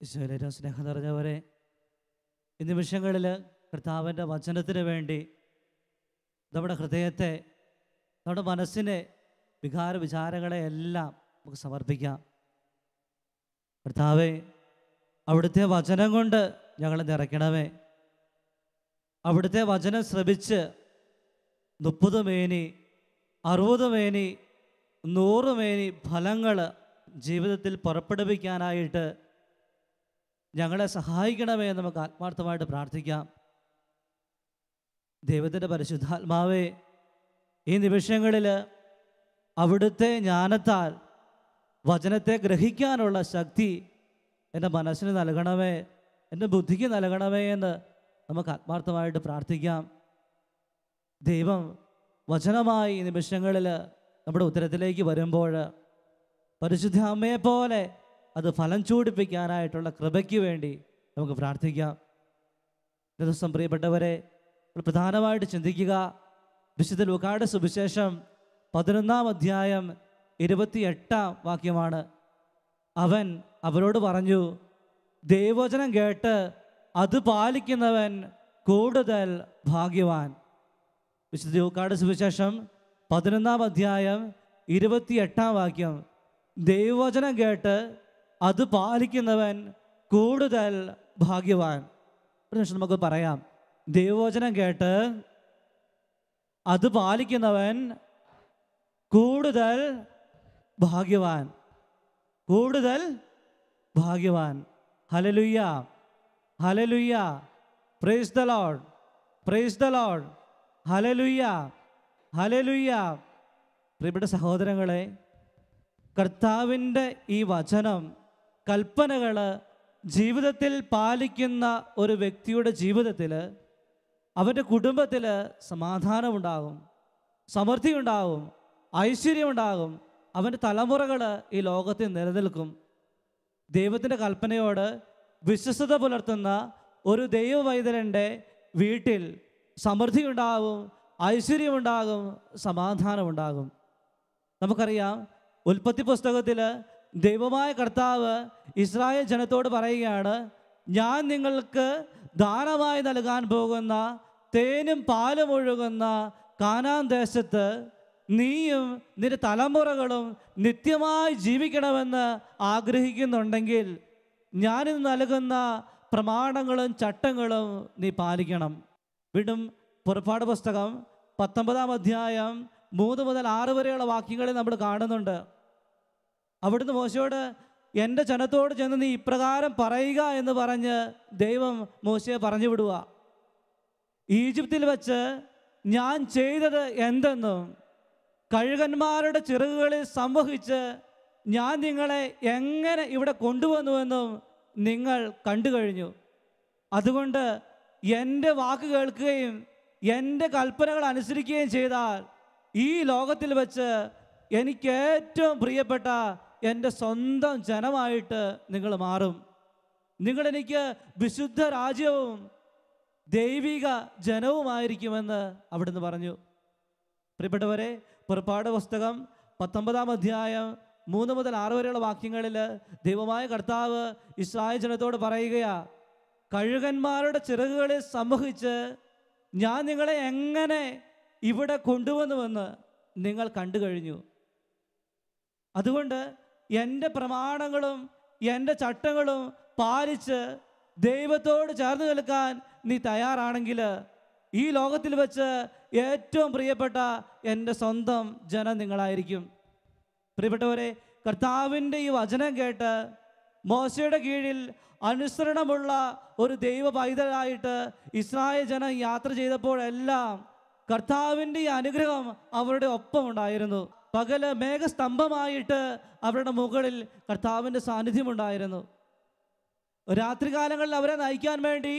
ഈശോയിലേറ്റവും സ്നേഹം നിറഞ്ഞവരെ, ഈ നിമിഷങ്ങളിൽ കർത്താവിൻ്റെ വചനത്തിന് വേണ്ടി നമ്മുടെ ഹൃദയത്തെ, നമ്മുടെ മനസ്സിനെ, വിചാരങ്ങളെ എല്ലാം നമുക്ക് സമർപ്പിക്കാം. കർത്താവേ, അവിടുത്തെ വചനം കൊണ്ട് ഞങ്ങളെ നിറയ്ക്കണമേ. അവിടുത്തെ വചനം ശ്രവിച്ച് 30 മേനി, 60 മേനി, 100 മേനി ഫലങ്ങൾ ജീവിതത്തിൽ പുറപ്പെടുവിക്കാനായിട്ട് ഞങ്ങളെ സഹായിക്കണമേ എന്ന് നമുക്ക് ആത്മാർത്ഥമായിട്ട് പ്രാർത്ഥിക്കാം. ദൈവത്തിൻ്റെ പരിശുദ്ധാത്മാവേ, ഈ നിമിഷങ്ങളിൽ അവിടുത്തെ ജ്ഞാനത്താൽ വചനത്തെ ഗ്രഹിക്കാനുള്ള ശക്തി എൻ്റെ മനസ്സിന് നൽകണമേ, എൻ്റെ ബുദ്ധിക്ക് നൽകണമേ എന്ന് നമുക്ക് ആത്മാർത്ഥമായിട്ട് പ്രാർത്ഥിക്കാം. ദൈവം വചനമായി ഈ നിമിഷങ്ങളിൽ നമ്മുടെ ഉത്തരത്തിലേക്ക് വരുമ്പോൾ പരിശുദ്ധ അമ്മയെപ്പോലെ അത് ഫലം ചൂടിപ്പിക്കാനായിട്ടുള്ള കൃപയ്ക്ക് വേണ്ടി നമുക്ക് പ്രാർത്ഥിക്കാം. ദിവസം പ്രിയപ്പെട്ടവരെ, പ്രധാനമായിട്ട് ചിന്തിക്കുക വിശുദ്ധ ലൂക്കായുടെ സുവിശേഷം 11-ാം അധ്യായം 28-ാം വാക്യമാണ്. അവൻ അവരോട് പറഞ്ഞു, ദൈവവചനം കേട്ട് അത് പാലിക്കുന്നവൻ കൂടുതൽ ഭാഗ്യവാൻ. വിശുദ്ധ ലൂക്കായുടെ സുവിശേഷം 11-ാം അധ്യായം 28-ാം വാക്യം. ദൈവവചനം കേട്ട് അത് പാലിക്കുന്നവൻ കൂടുതൽ ഭാഗ്യവാൻ. ഒരു നിമിഷം നമുക്ക് പറയാം, ദൈവവചനം കേട്ട് അത് പാലിക്കുന്നവൻ കൂടുതൽ ഭാഗ്യവാൻ, കൂടുതൽ ഭാഗ്യവാൻ. Hallelujah, hallelujah, praise the Lord, praise the Lord, hallelujah, hallelujah. പ്രിയപ്പെട്ട സഹോദരങ്ങളെ, കർത്താവിൻ്റെ ഈ വചനം, കൽപ്പനകൾ ജീവിതത്തിൽ പാലിക്കുന്ന ഒരു വ്യക്തിയുടെ ജീവിതത്തിൽ, അവൻ്റെ കുടുംബത്തിൽ സമാധാനമുണ്ടാകും, സമൃദ്ധി ഉണ്ടാകും, ഐശ്വര്യമുണ്ടാകും. അവൻ്റെ തലമുറകൾ ഈ ലോകത്തിൽ നിലനിൽക്കും. ദൈവത്തിൻ്റെ കൽപ്പനയോട് വിശ്വസ്തത പുലർത്തുന്ന ഒരു ദൈവവൈതലൻ്റെ വീട്ടിൽ സമൃദ്ധി ഉണ്ടാകും, ഐശ്വര്യമുണ്ടാകും, സമാധാനമുണ്ടാകും. നമുക്കറിയാം, ഉൽപ്പത്തി പുസ്തകത്തിൽ ദൈവമായ കർത്താവ് ഇസ്രായേൽ ജനത്തോട് പറയുകയാണ്, ഞാൻ നിങ്ങൾക്ക് ദാനമായി നൽകാൻ പോകുന്ന തേനും പാലും ഒഴുകുന്ന കാനാൻ ദേശത്ത് നീയും നിന്റെ തലമുറകളും നിത്യമായി ജീവിക്കണമെന്ന് ആഗ്രഹിക്കുന്നുണ്ടെങ്കിൽ ഞാനിന്ന് നൽകുന്ന പ്രമാണങ്ങളും ചട്ടങ്ങളും നീ പാലിക്കണം. വീണ്ടും പുറപ്പാട് പുസ്തകം 19-ാം അധ്യായം 3 മുതൽ 6 വരെയുള്ള വാക്യങ്ങളിൽ നമ്മൾ കാണുന്നുണ്ട്. അവിടുന്ന് മോശയോട്, എൻ്റെ ജനത്തോട് ചെന്ന് നീ ഇപ്രകാരം പറയുക എന്ന് പറഞ്ഞ് ദൈവം മോശയെ പറഞ്ഞു വിടുക. ഈജിപ്തിൽ വച്ച് ഞാൻ ചെയ്തത് എന്തെന്നും കഴുകന്മാരുടെ ചിറകുകളിൽ സംവഹിച്ച് ഞാൻ നിങ്ങളെ എങ്ങനെ ഇവിടെ കൊണ്ടുവന്നുവെന്നും നിങ്ങൾ കണ്ടു കഴിഞ്ഞു. അതുകൊണ്ട് എൻ്റെ വാക്ക് കേൾക്കുകയും എൻ്റെ കൽപ്പനകൾ അനുസരിക്കുകയും ചെയ്താൽ ഈ ലോകത്തിൽ വെച്ച് എനിക്ക് ഏറ്റവും പ്രിയപ്പെട്ട എൻ്റെ സ്വന്തം ജനമായിട്ട് നിങ്ങൾ മാറും. നിങ്ങളെനിക്ക് വിശുദ്ധ രാജ്യവും ദൈവിക ജനവുമായിരിക്കുമെന്ന് അവിടുന്ന് പറഞ്ഞു. പ്രിയപ്പെട്ടവരെ, പുറപ്പാട് പുസ്തകം 19-ാം അധ്യായം 3 മുതൽ 6 വരെയുള്ള വാക്യങ്ങളിൽ ദൈവമായ കർത്താവ് ഇസ്രായേൽ ജനത്തോട് പറയുകയാ, കഴുകന്മാരുടെ ചിറകുകളിൽ സംവഹിച്ച് ഞാൻ നിങ്ങളെ എങ്ങനെ ഇവിടെ കൊണ്ടുവന്നുവെന്ന് നിങ്ങൾ കണ്ടു കഴിഞ്ഞു. അതുകൊണ്ട് എൻ്റെ പ്രമാണങ്ങളും എൻ്റെ ചട്ടങ്ങളും പാലിച്ച് ദൈവത്തോട് ചേർന്ന് നിൽക്കാൻ നീ തയ്യാറാണെങ്കിൽ ഈ ലോകത്തിൽ വെച്ച് ഏറ്റവും പ്രിയപ്പെട്ട എൻ്റെ സ്വന്തം ജനം നിങ്ങളായിരിക്കും. പ്രിയപ്പെട്ടവരെ, കർത്താവിൻ്റെ ഈ വചനം കേട്ട് മോശയുടെ കീഴിൽ അനുസരണമുള്ള ഒരു ദൈവ പൈതലായിട്ട് ഇസ്രായേൽ ജനം യാത്ര ചെയ്തപ്പോഴെല്ലാം കർത്താവിൻ്റെ ഈ അനുഗ്രഹം അവരുടെ ഒപ്പം ഉണ്ടായിരുന്നു. പകല് മേഘസ്തംഭമായിട്ട് അവരുടെ മുകളിൽ കർത്താവിൻ്റെ സാന്നിധ്യമുണ്ടായിരുന്നു. രാത്രികാലങ്ങളിൽ അവരെ നയിക്കാൻ വേണ്ടി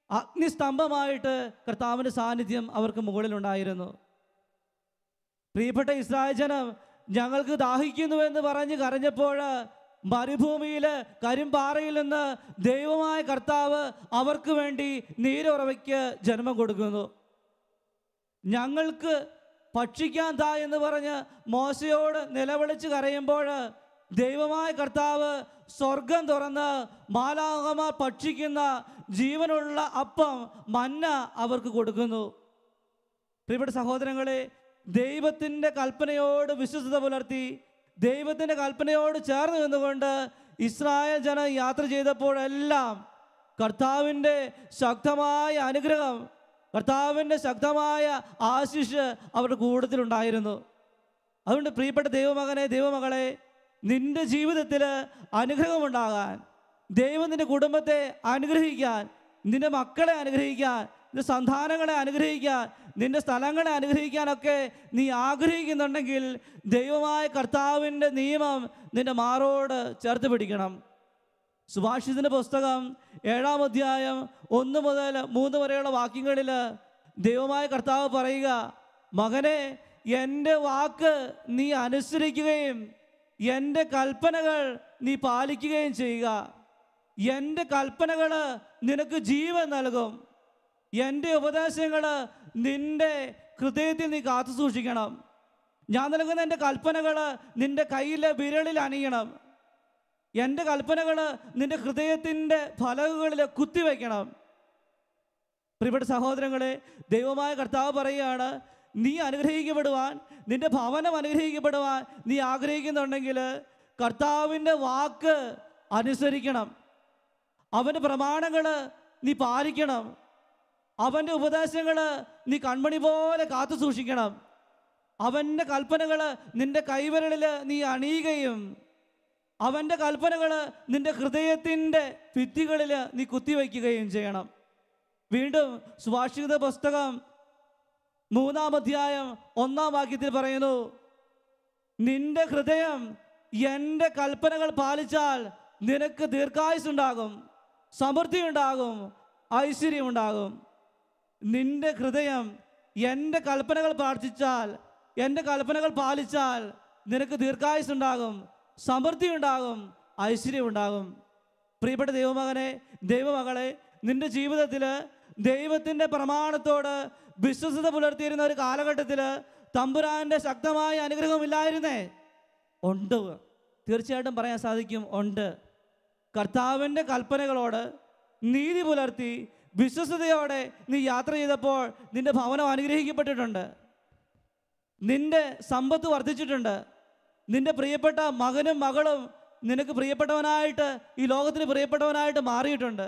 അഗ്നിസ്തംഭമായിട്ട് കർത്താവിൻ്റെ സാന്നിധ്യം അവർക്ക് മുകളിലുണ്ടായിരുന്നു. പ്രിയപ്പെട്ട ഇസ്രായേൽ ജനം ഞങ്ങൾക്ക് ദാഹിക്കുന്നുവെന്ന് പറഞ്ഞ് കരഞ്ഞപ്പോൾ മരുഭൂമിയിൽ കരിമ്പാറയിൽ നിന്ന് ദൈവമായ കർത്താവ് അവർക്ക് വേണ്ടി നീരുറവയ്ക്ക് ജന്മം കൊടുക്കുന്നു. ഞങ്ങൾക്ക് ഭക്ഷിക്കാൻ താ എന്ന് പറഞ്ഞ് മോശയോട് നിലവിളിച്ച് കരയുമ്പോൾ ദൈവമായ കർത്താവ് സ്വർഗം തുറന്ന് മാലാഖമാർ ഭക്ഷിക്കുന്ന ജീവനുള്ള അപ്പം മന്ന അവർക്ക് കൊടുക്കുന്നു. പ്രിയപ്പെട്ട സഹോദരങ്ങളെ, ദൈവത്തിൻ്റെ കൽപ്പനയോട് വിശ്വസ്തത പുലർത്തി ദൈവത്തിൻ്റെ കൽപ്പനയോട് ചേർന്ന് നിന്നുകൊണ്ട് ഇസ്രായേൽ ജനം യാത്ര ചെയ്തപ്പോഴെല്ലാം കർത്താവിൻ്റെ ശക്തമായ അനുഗ്രഹം, കർത്താവിൻ്റെ ശക്തമായ ആശിഷ് അവരുടെ കൂട്ടത്തിലുണ്ടായിരുന്നു. അതുകൊണ്ട് പ്രിയപ്പെട്ട ദൈവമകനെ, ദൈവമകളെ, നിന്റെ ജീവിതത്തിൽ അനുഗ്രഹമുണ്ടാകാൻ, ദൈവം നിന്റെ കുടുംബത്തെ അനുഗ്രഹിക്കാൻ, നിന്റെ മക്കളെ അനുഗ്രഹിക്കാൻ, നിന്റെ സന്താനങ്ങളെ അനുഗ്രഹിക്കാൻ, നിന്റെ സ്ഥലങ്ങളെ അനുഗ്രഹിക്കാനൊക്കെ നീ ആഗ്രഹിക്കുന്നുണ്ടെങ്കിൽ ദൈവമായ കർത്താവിൻ്റെ നിയമം നിന്റെ മാറോട് ചേർത്ത് പിടിക്കണം. സുഭാഷിതൻ്റെ പുസ്തകം 7-ാം അധ്യായം 1 മുതൽ 3 വരെയുള്ള വാക്യങ്ങളിൽ ദൈവമായ കർത്താവ് പറയുക, മകനെ, എൻ്റെ വാക്ക് നീ അനുസരിക്കുകയും എൻ്റെ കൽപ്പനകൾ നീ പാലിക്കുകയും ചെയ്യുക. എൻ്റെ കൽപ്പനകൾ നിനക്ക് ജീവൻ നൽകും. എൻ്റെ ഉപദേശങ്ങൾ നിൻ്റെ ഹൃദയത്തിൽ നീ കാത്തു സൂക്ഷിക്കണം. ഞാൻ നൽകുന്ന എൻ്റെ കൽപ്പനകൾ നിൻ്റെ കയ്യിലെ വിരലിൽ അണിയണം. എൻ്റെ കൽപ്പനകൾ നിൻ്റെ ഹൃദയത്തിൻ്റെ ഫലകങ്ങളിൽ കുത്തിവെക്കണം. പ്രിയപ്പെട്ട സഹോദരങ്ങളെ, ദൈവമായ കർത്താവ് പറയുകയാണ്, നീ അനുഗ്രഹിക്കപ്പെടുവാൻ, നിൻ്റെ ഭവനം അനുഗ്രഹിക്കപ്പെടുവാൻ നീ ആഗ്രഹിക്കുന്നുണ്ടെങ്കിൽ കർത്താവിൻ്റെ വാക്ക് അനുസരിക്കണം. അവൻ്റെ പ്രമാണങ്ങൾ നീ പാലിക്കണം. അവൻ്റെ ഉപദേശങ്ങൾ നീ കൺമണി പോലെ കാത്തു സൂക്ഷിക്കണം. അവൻ്റെ കൽപ്പനകൾ നിൻ്റെ കൈവിരലിൽ നീ അണിയുകയും അവൻ്റെ കൽപ്പനകൾ നിൻ്റെ ഹൃദയത്തിൻ്റെ ഭിത്തികളിൽ നീ കുത്തിവയ്ക്കുകയും ചെയ്യണം. വീണ്ടും സുഭാഷിത പുസ്തകം 3-ാം അധ്യായം 1-ാം വാക്യത്തിൽ പറയുന്നു, നിന്റെ ഹൃദയം എൻ്റെ കൽപ്പനകൾ പാലിച്ചാൽ നിനക്ക് ദീർഘായുസ്സുണ്ടാകും, സമൃദ്ധി ഉണ്ടാകും, ഐശ്വര്യമുണ്ടാകും. നിന്റെ ഹൃദയം എൻ്റെ കൽപ്പനകൾ പ്രാർത്ഥിച്ചാൽ, എൻ്റെ കൽപ്പനകൾ പാലിച്ചാൽ നിനക്ക് ദീർഘായുസ്സുണ്ടാകും, സമൃദ്ധി ഉണ്ടാകും, ഐശ്വര്യം ഉണ്ടാകും. പ്രിയപ്പെട്ട ദൈവമകനെ, ദൈവമകളെ, നിന്റെ ജീവിതത്തിൽ ദൈവത്തിൻ്റെ പ്രമാണത്തോട് വിശ്വസ്തത പുലർത്തിയിരുന്ന ഒരു കാലഘട്ടത്തിൽ തമ്പുരാൻ്റെ ശക്തമായ അനുഗ്രഹമില്ലായിരുന്നേ? ഉണ്ട്, തീർച്ചയായിട്ടും പറയാൻ സാധിക്കും, ഉണ്ട്. കർത്താവിൻ്റെ കൽപ്പനകളോട് നീതി പുലർത്തി വിശ്വസ്തയോടെ നീ യാത്ര ചെയ്തപ്പോൾ നിന്റെ ഭവനം അനുഗ്രഹിക്കപ്പെട്ടിട്ടുണ്ട്, നിന്റെ സമ്പത്ത് വർദ്ധിച്ചിട്ടുണ്ട്, നിന്റെ പ്രിയപ്പെട്ട മകനും മകളും നിനക്ക് പ്രിയപ്പെട്ടവനായിട്ട്, ഈ ലോകത്തിന് പ്രിയപ്പെട്ടവനായിട്ട് മാറിയിട്ടുണ്ട്.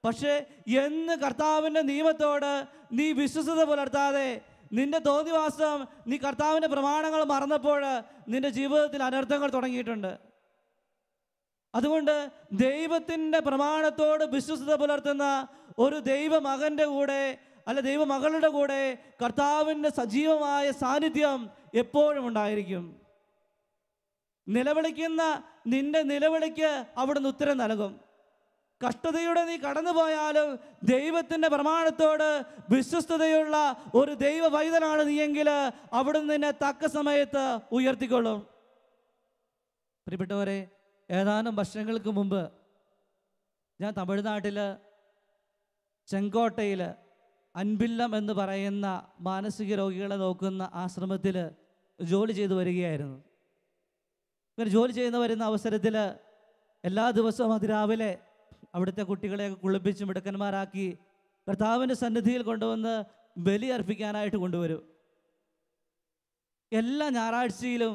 പക്ഷേ എന്ന് കർത്താവിൻ്റെ നിയമത്തോട് നീ വിശ്വസ്തത പുലർത്താതെ നിന്റെ തോന്നിവാസം, നീ കർത്താവിൻ്റെ പ്രമാണങ്ങൾ മറന്നപ്പോൾ നിന്റെ ജീവിതത്തിൽ അനർത്ഥങ്ങൾ തുടങ്ങിയിട്ടുണ്ട്. അതുകൊണ്ട് ദൈവത്തിൻ്റെ പ്രമാണത്തോട് വിശ്വസ്തത പുലർത്തുന്ന ഒരു ദൈവമകൻ്റെ കൂടെ അല്ല ദൈവമകളുടെ കൂടെ കർത്താവിൻ്റെ സജീവമായ സാന്നിധ്യം എപ്പോഴും ഉണ്ടായിരിക്കും. നിലവിളിക്കുന്ന നിന്റെ നിലവിളിക്ക് അവിടുന്ന് ഉത്തരം നൽകും. കഷ്ടതയുടെ നീ കടന്നുപോയാലും ദൈവത്തിൻ്റെ പ്രമാണത്തോട് വിശ്വസ്തതയുള്ള ഒരു ദൈവ പൈതലാണ് നീയെങ്കിൽ അവിടുന്ന് നിന്നെ തക്ക സമയത്ത് ഉയർത്തിക്കൊള്ളും. പ്രിയപ്പെട്ടവരെ, ഏതാനും വർഷങ്ങൾക്ക് മുമ്പ് ഞാൻ തമിഴ്നാട്ടിൽ ചെങ്കോട്ടയിൽ അൻപില്ലം എന്ന് പറയുന്ന മാനസിക രോഗികളെ നോക്കുന്ന ആശ്രമത്തിൽ ജോലി ചെയ്തു വരികയായിരുന്നു. ഇങ്ങനെ ജോലി ചെയ്യുന്ന വരുന്ന അവസരത്തിൽ എല്ലാ ദിവസവും അതിരാവിലെ അവിടുത്തെ കുട്ടികളെയൊക്കെ കുളിപ്പിച്ച് മിടുക്കന്മാരാക്കി കർത്താവിൻ്റെ സന്നിധിയിൽ കൊണ്ടുവന്ന് ബലി അർപ്പിക്കാനായിട്ട് കൊണ്ടുവരും. എല്ലാ ഞായറാഴ്ചയിലും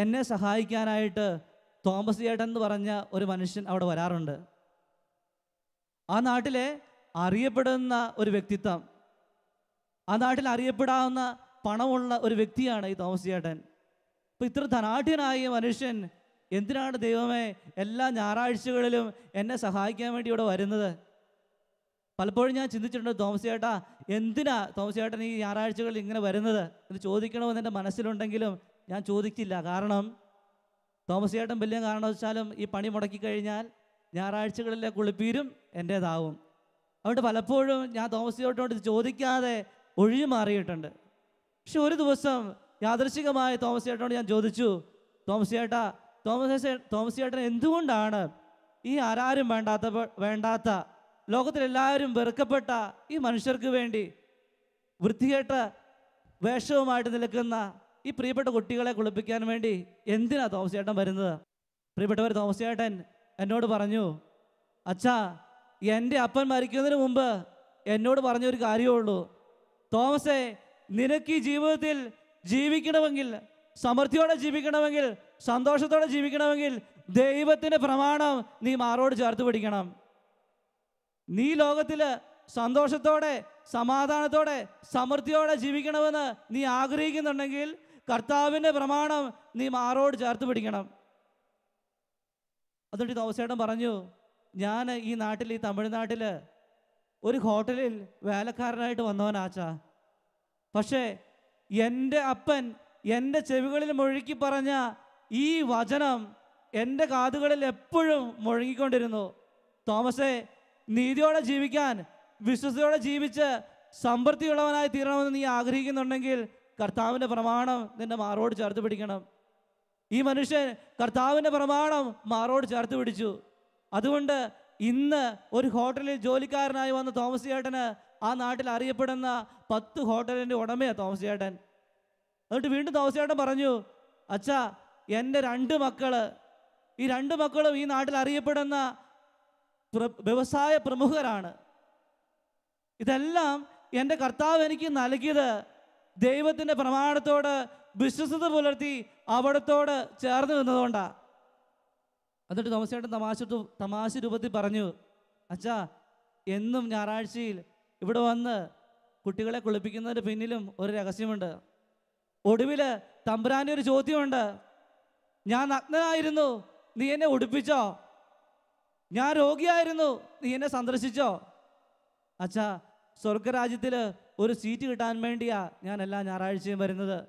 എന്നെ സഹായിക്കാനായിട്ട് തോമസ് ചേട്ടൻ എന്ന് പറഞ്ഞ ഒരു മനുഷ്യൻ അവിടെ വരാറുണ്ട്. ആ നാട്ടിലെ അറിയപ്പെടുന്ന ഒരു വ്യക്തിത്വം, ആ നാട്ടിൽ അറിയപ്പെടാവുന്ന പണമുള്ള ഒരു വ്യക്തിയാണ് ഈ തോമസ് ചേട്ടൻ. അപ്പോൾ ഇത്ര ധനാഢ്യനായ മനുഷ്യൻ എന്തിനാണ് ദൈവമേ എല്ലാ ഞായറാഴ്ചകളിലും എന്നെ സഹായിക്കാൻ വേണ്ടി ഇവിടെ വരുന്നത്? പലപ്പോഴും ഞാൻ ചിന്തിച്ചിട്ടുണ്ട്, തോമസ് ചേട്ടാ എന്തിനാ തോമസ് ചേട്ടൻ ഈ ഞായറാഴ്ചകളിൽ ഇങ്ങനെ വരുന്നത് എന്ന് ചോദിക്കണമെന്ന് എൻ്റെ മനസ്സിലുണ്ടെങ്കിലും ഞാൻ ചോദിച്ചില്ല. കാരണം തോമസ് ചേട്ടൻ വലിയ കാരണവശാലും ഈ പണി മുടക്കി കഴിഞ്ഞാൽ ഞായറാഴ്ചകളിലെ കുളിപ്പീരും എൻ്റേതാവും. അതുകൊണ്ട് പലപ്പോഴും ഞാൻ തോമസ് ചേട്ടനോട് ഇത് ചോദിക്കാതെ ഒഴിഞ്ഞു മാറിയിട്ടുണ്ട്. പക്ഷെ ഒരു ദിവസം യാദൃശ്ചികമായി തോമസ് ചേട്ടനോട് ഞാൻ ചോദിച്ചു, തോമസ് ചേട്ടൻ എന്തുകൊണ്ടാണ് ഈ ആരാരും വേണ്ടാത്ത ലോകത്തിലെല്ലാവരും വെറുക്കപ്പെട്ട ഈ മനുഷ്യർക്ക് വേണ്ടി വൃത്തികെട്ട വേഷവുമായിട്ട് നിൽക്കുന്ന ഈ പ്രിയപ്പെട്ട കുട്ടികളെ കുളിപ്പിക്കാൻ വേണ്ടി എന്തിനാ തോമസ് ചേട്ടൻ വരുന്നത്? പ്രിയപ്പെട്ടവർ, തോമസ് ചേട്ടൻ എന്നോട് പറഞ്ഞു, അച്ഛാ, എൻ്റെ അപ്പൻ മരിക്കുന്നതിന് മുമ്പ് എന്നോട് പറഞ്ഞൊരു കാര്യമേ ഉള്ളൂ. തോമസേ, നിനക്ക് ഈ ജീവിതത്തിൽ ജീവിക്കണമെങ്കിൽ, സമൃദ്ധിയോടെ ജീവിക്കണമെങ്കിൽ, സന്തോഷത്തോടെ ജീവിക്കണമെങ്കിൽ ദൈവത്തിൻ്റെ പ്രമാണം നീ മാറോട് ചേർത്ത് പിടിക്കണം. നീ ലോകത്തിൽ സന്തോഷത്തോടെ, സമാധാനത്തോടെ, സമൃദ്ധിയോടെ ജീവിക്കണമെന്ന് നീ ആഗ്രഹിക്കുന്നുണ്ടെങ്കിൽ കർത്താവിൻ്റെ പ്രമാണം നീ മാറോട് ചേർത്ത് പിടിക്കണം. അതുകൊണ്ട് തോമസ് ചേട്ടൻ പറഞ്ഞു, ഞാൻ ഈ നാട്ടിൽ, ഈ തമിഴ്നാട്ടിൽ ഒരു ഹോട്ടലിൽ വേലക്കാരനായിട്ട് വന്നവനാച്ചാ. പക്ഷേ എൻ്റെ അപ്പൻ എൻ്റെ ചെവികളിൽ മുഴുക്കി പറഞ്ഞ ഈ വചനം എൻ്റെ കാതുകളിൽ എപ്പോഴും മുഴങ്ങിക്കൊണ്ടിരുന്നു. തോമസേ, നീതിയോടെ ജീവിക്കാൻ, വിശ്വസതയോടെ ജീവിച്ച് സമൃദ്ധിയുള്ളവനായി തീരണമെന്ന് നീ ആഗ്രഹിക്കുന്നുണ്ടെങ്കിൽ കർത്താവിൻ്റെ പ്രമാണം നിന്റെ മാറോട് ചേർത്ത് പിടിക്കണം. ഈ മനുഷ്യൻ കർത്താവിൻ്റെ പ്രമാണം മാറോട് ചേർത്ത് പിടിച്ചു. അതുകൊണ്ട് ഇന്ന് ഒരു ഹോട്ടലിൽ ജോലിക്കാരനായി വന്ന തോമസ് ചേട്ടന് ആ നാട്ടിൽ അറിയപ്പെടുന്ന 10 ഹോട്ടലിൻ്റെ ഉടമയാണ് തോമസ് ചേട്ടൻ. എന്നിട്ട് വീണ്ടും തോമസ് ചേട്ടൻ പറഞ്ഞു, അച്ഛാ, എൻ്റെ 2 മക്കള്, ഈ 2 മക്കളും ഈ നാട്ടിൽ അറിയപ്പെടുന്ന വ്യവസായ പ്രമുഖരാണ്. ഇതെല്ലാം എൻ്റെ കർത്താവ് എനിക്ക് നൽകിയത് ദൈവത്തിൻ്റെ പ്രമാണത്തോട് വിശ്വസത പുലർത്തി അവിടത്തോട് ചേർന്ന് നിന്നതുകൊണ്ടാണ്. എന്നിട്ട് തോമസ് ചേട്ടൻ തമാശ രൂപത്തിൽ പറഞ്ഞു, അച്ഛാ, എന്നും ഞായറാഴ്ചയിൽ ഇവിടെ വന്ന് കുട്ടികളെ കുളിപ്പിക്കുന്നതിന് പിന്നിലും ഒരു രഹസ്യമുണ്ട്. ഒടുവിൽ തമ്പുരാൻ്റെ ഒരു ചോദ്യമുണ്ട്, ഞാൻ നഗ്നനായിരുന്നു, നീ എന്നെ ഉടുപ്പിച്ചോ? ഞാൻ രോഗിയായിരുന്നു, നീ എന്നെ സന്ദർശിച്ചോ? അച്ഛാ, സ്വർഗരാജ്യത്തിൽ ഒരു സീറ്റ് കിട്ടാൻ വേണ്ടിയാ ഞാൻ എല്ലാ ഞായറാഴ്ചയും വരുന്നത്.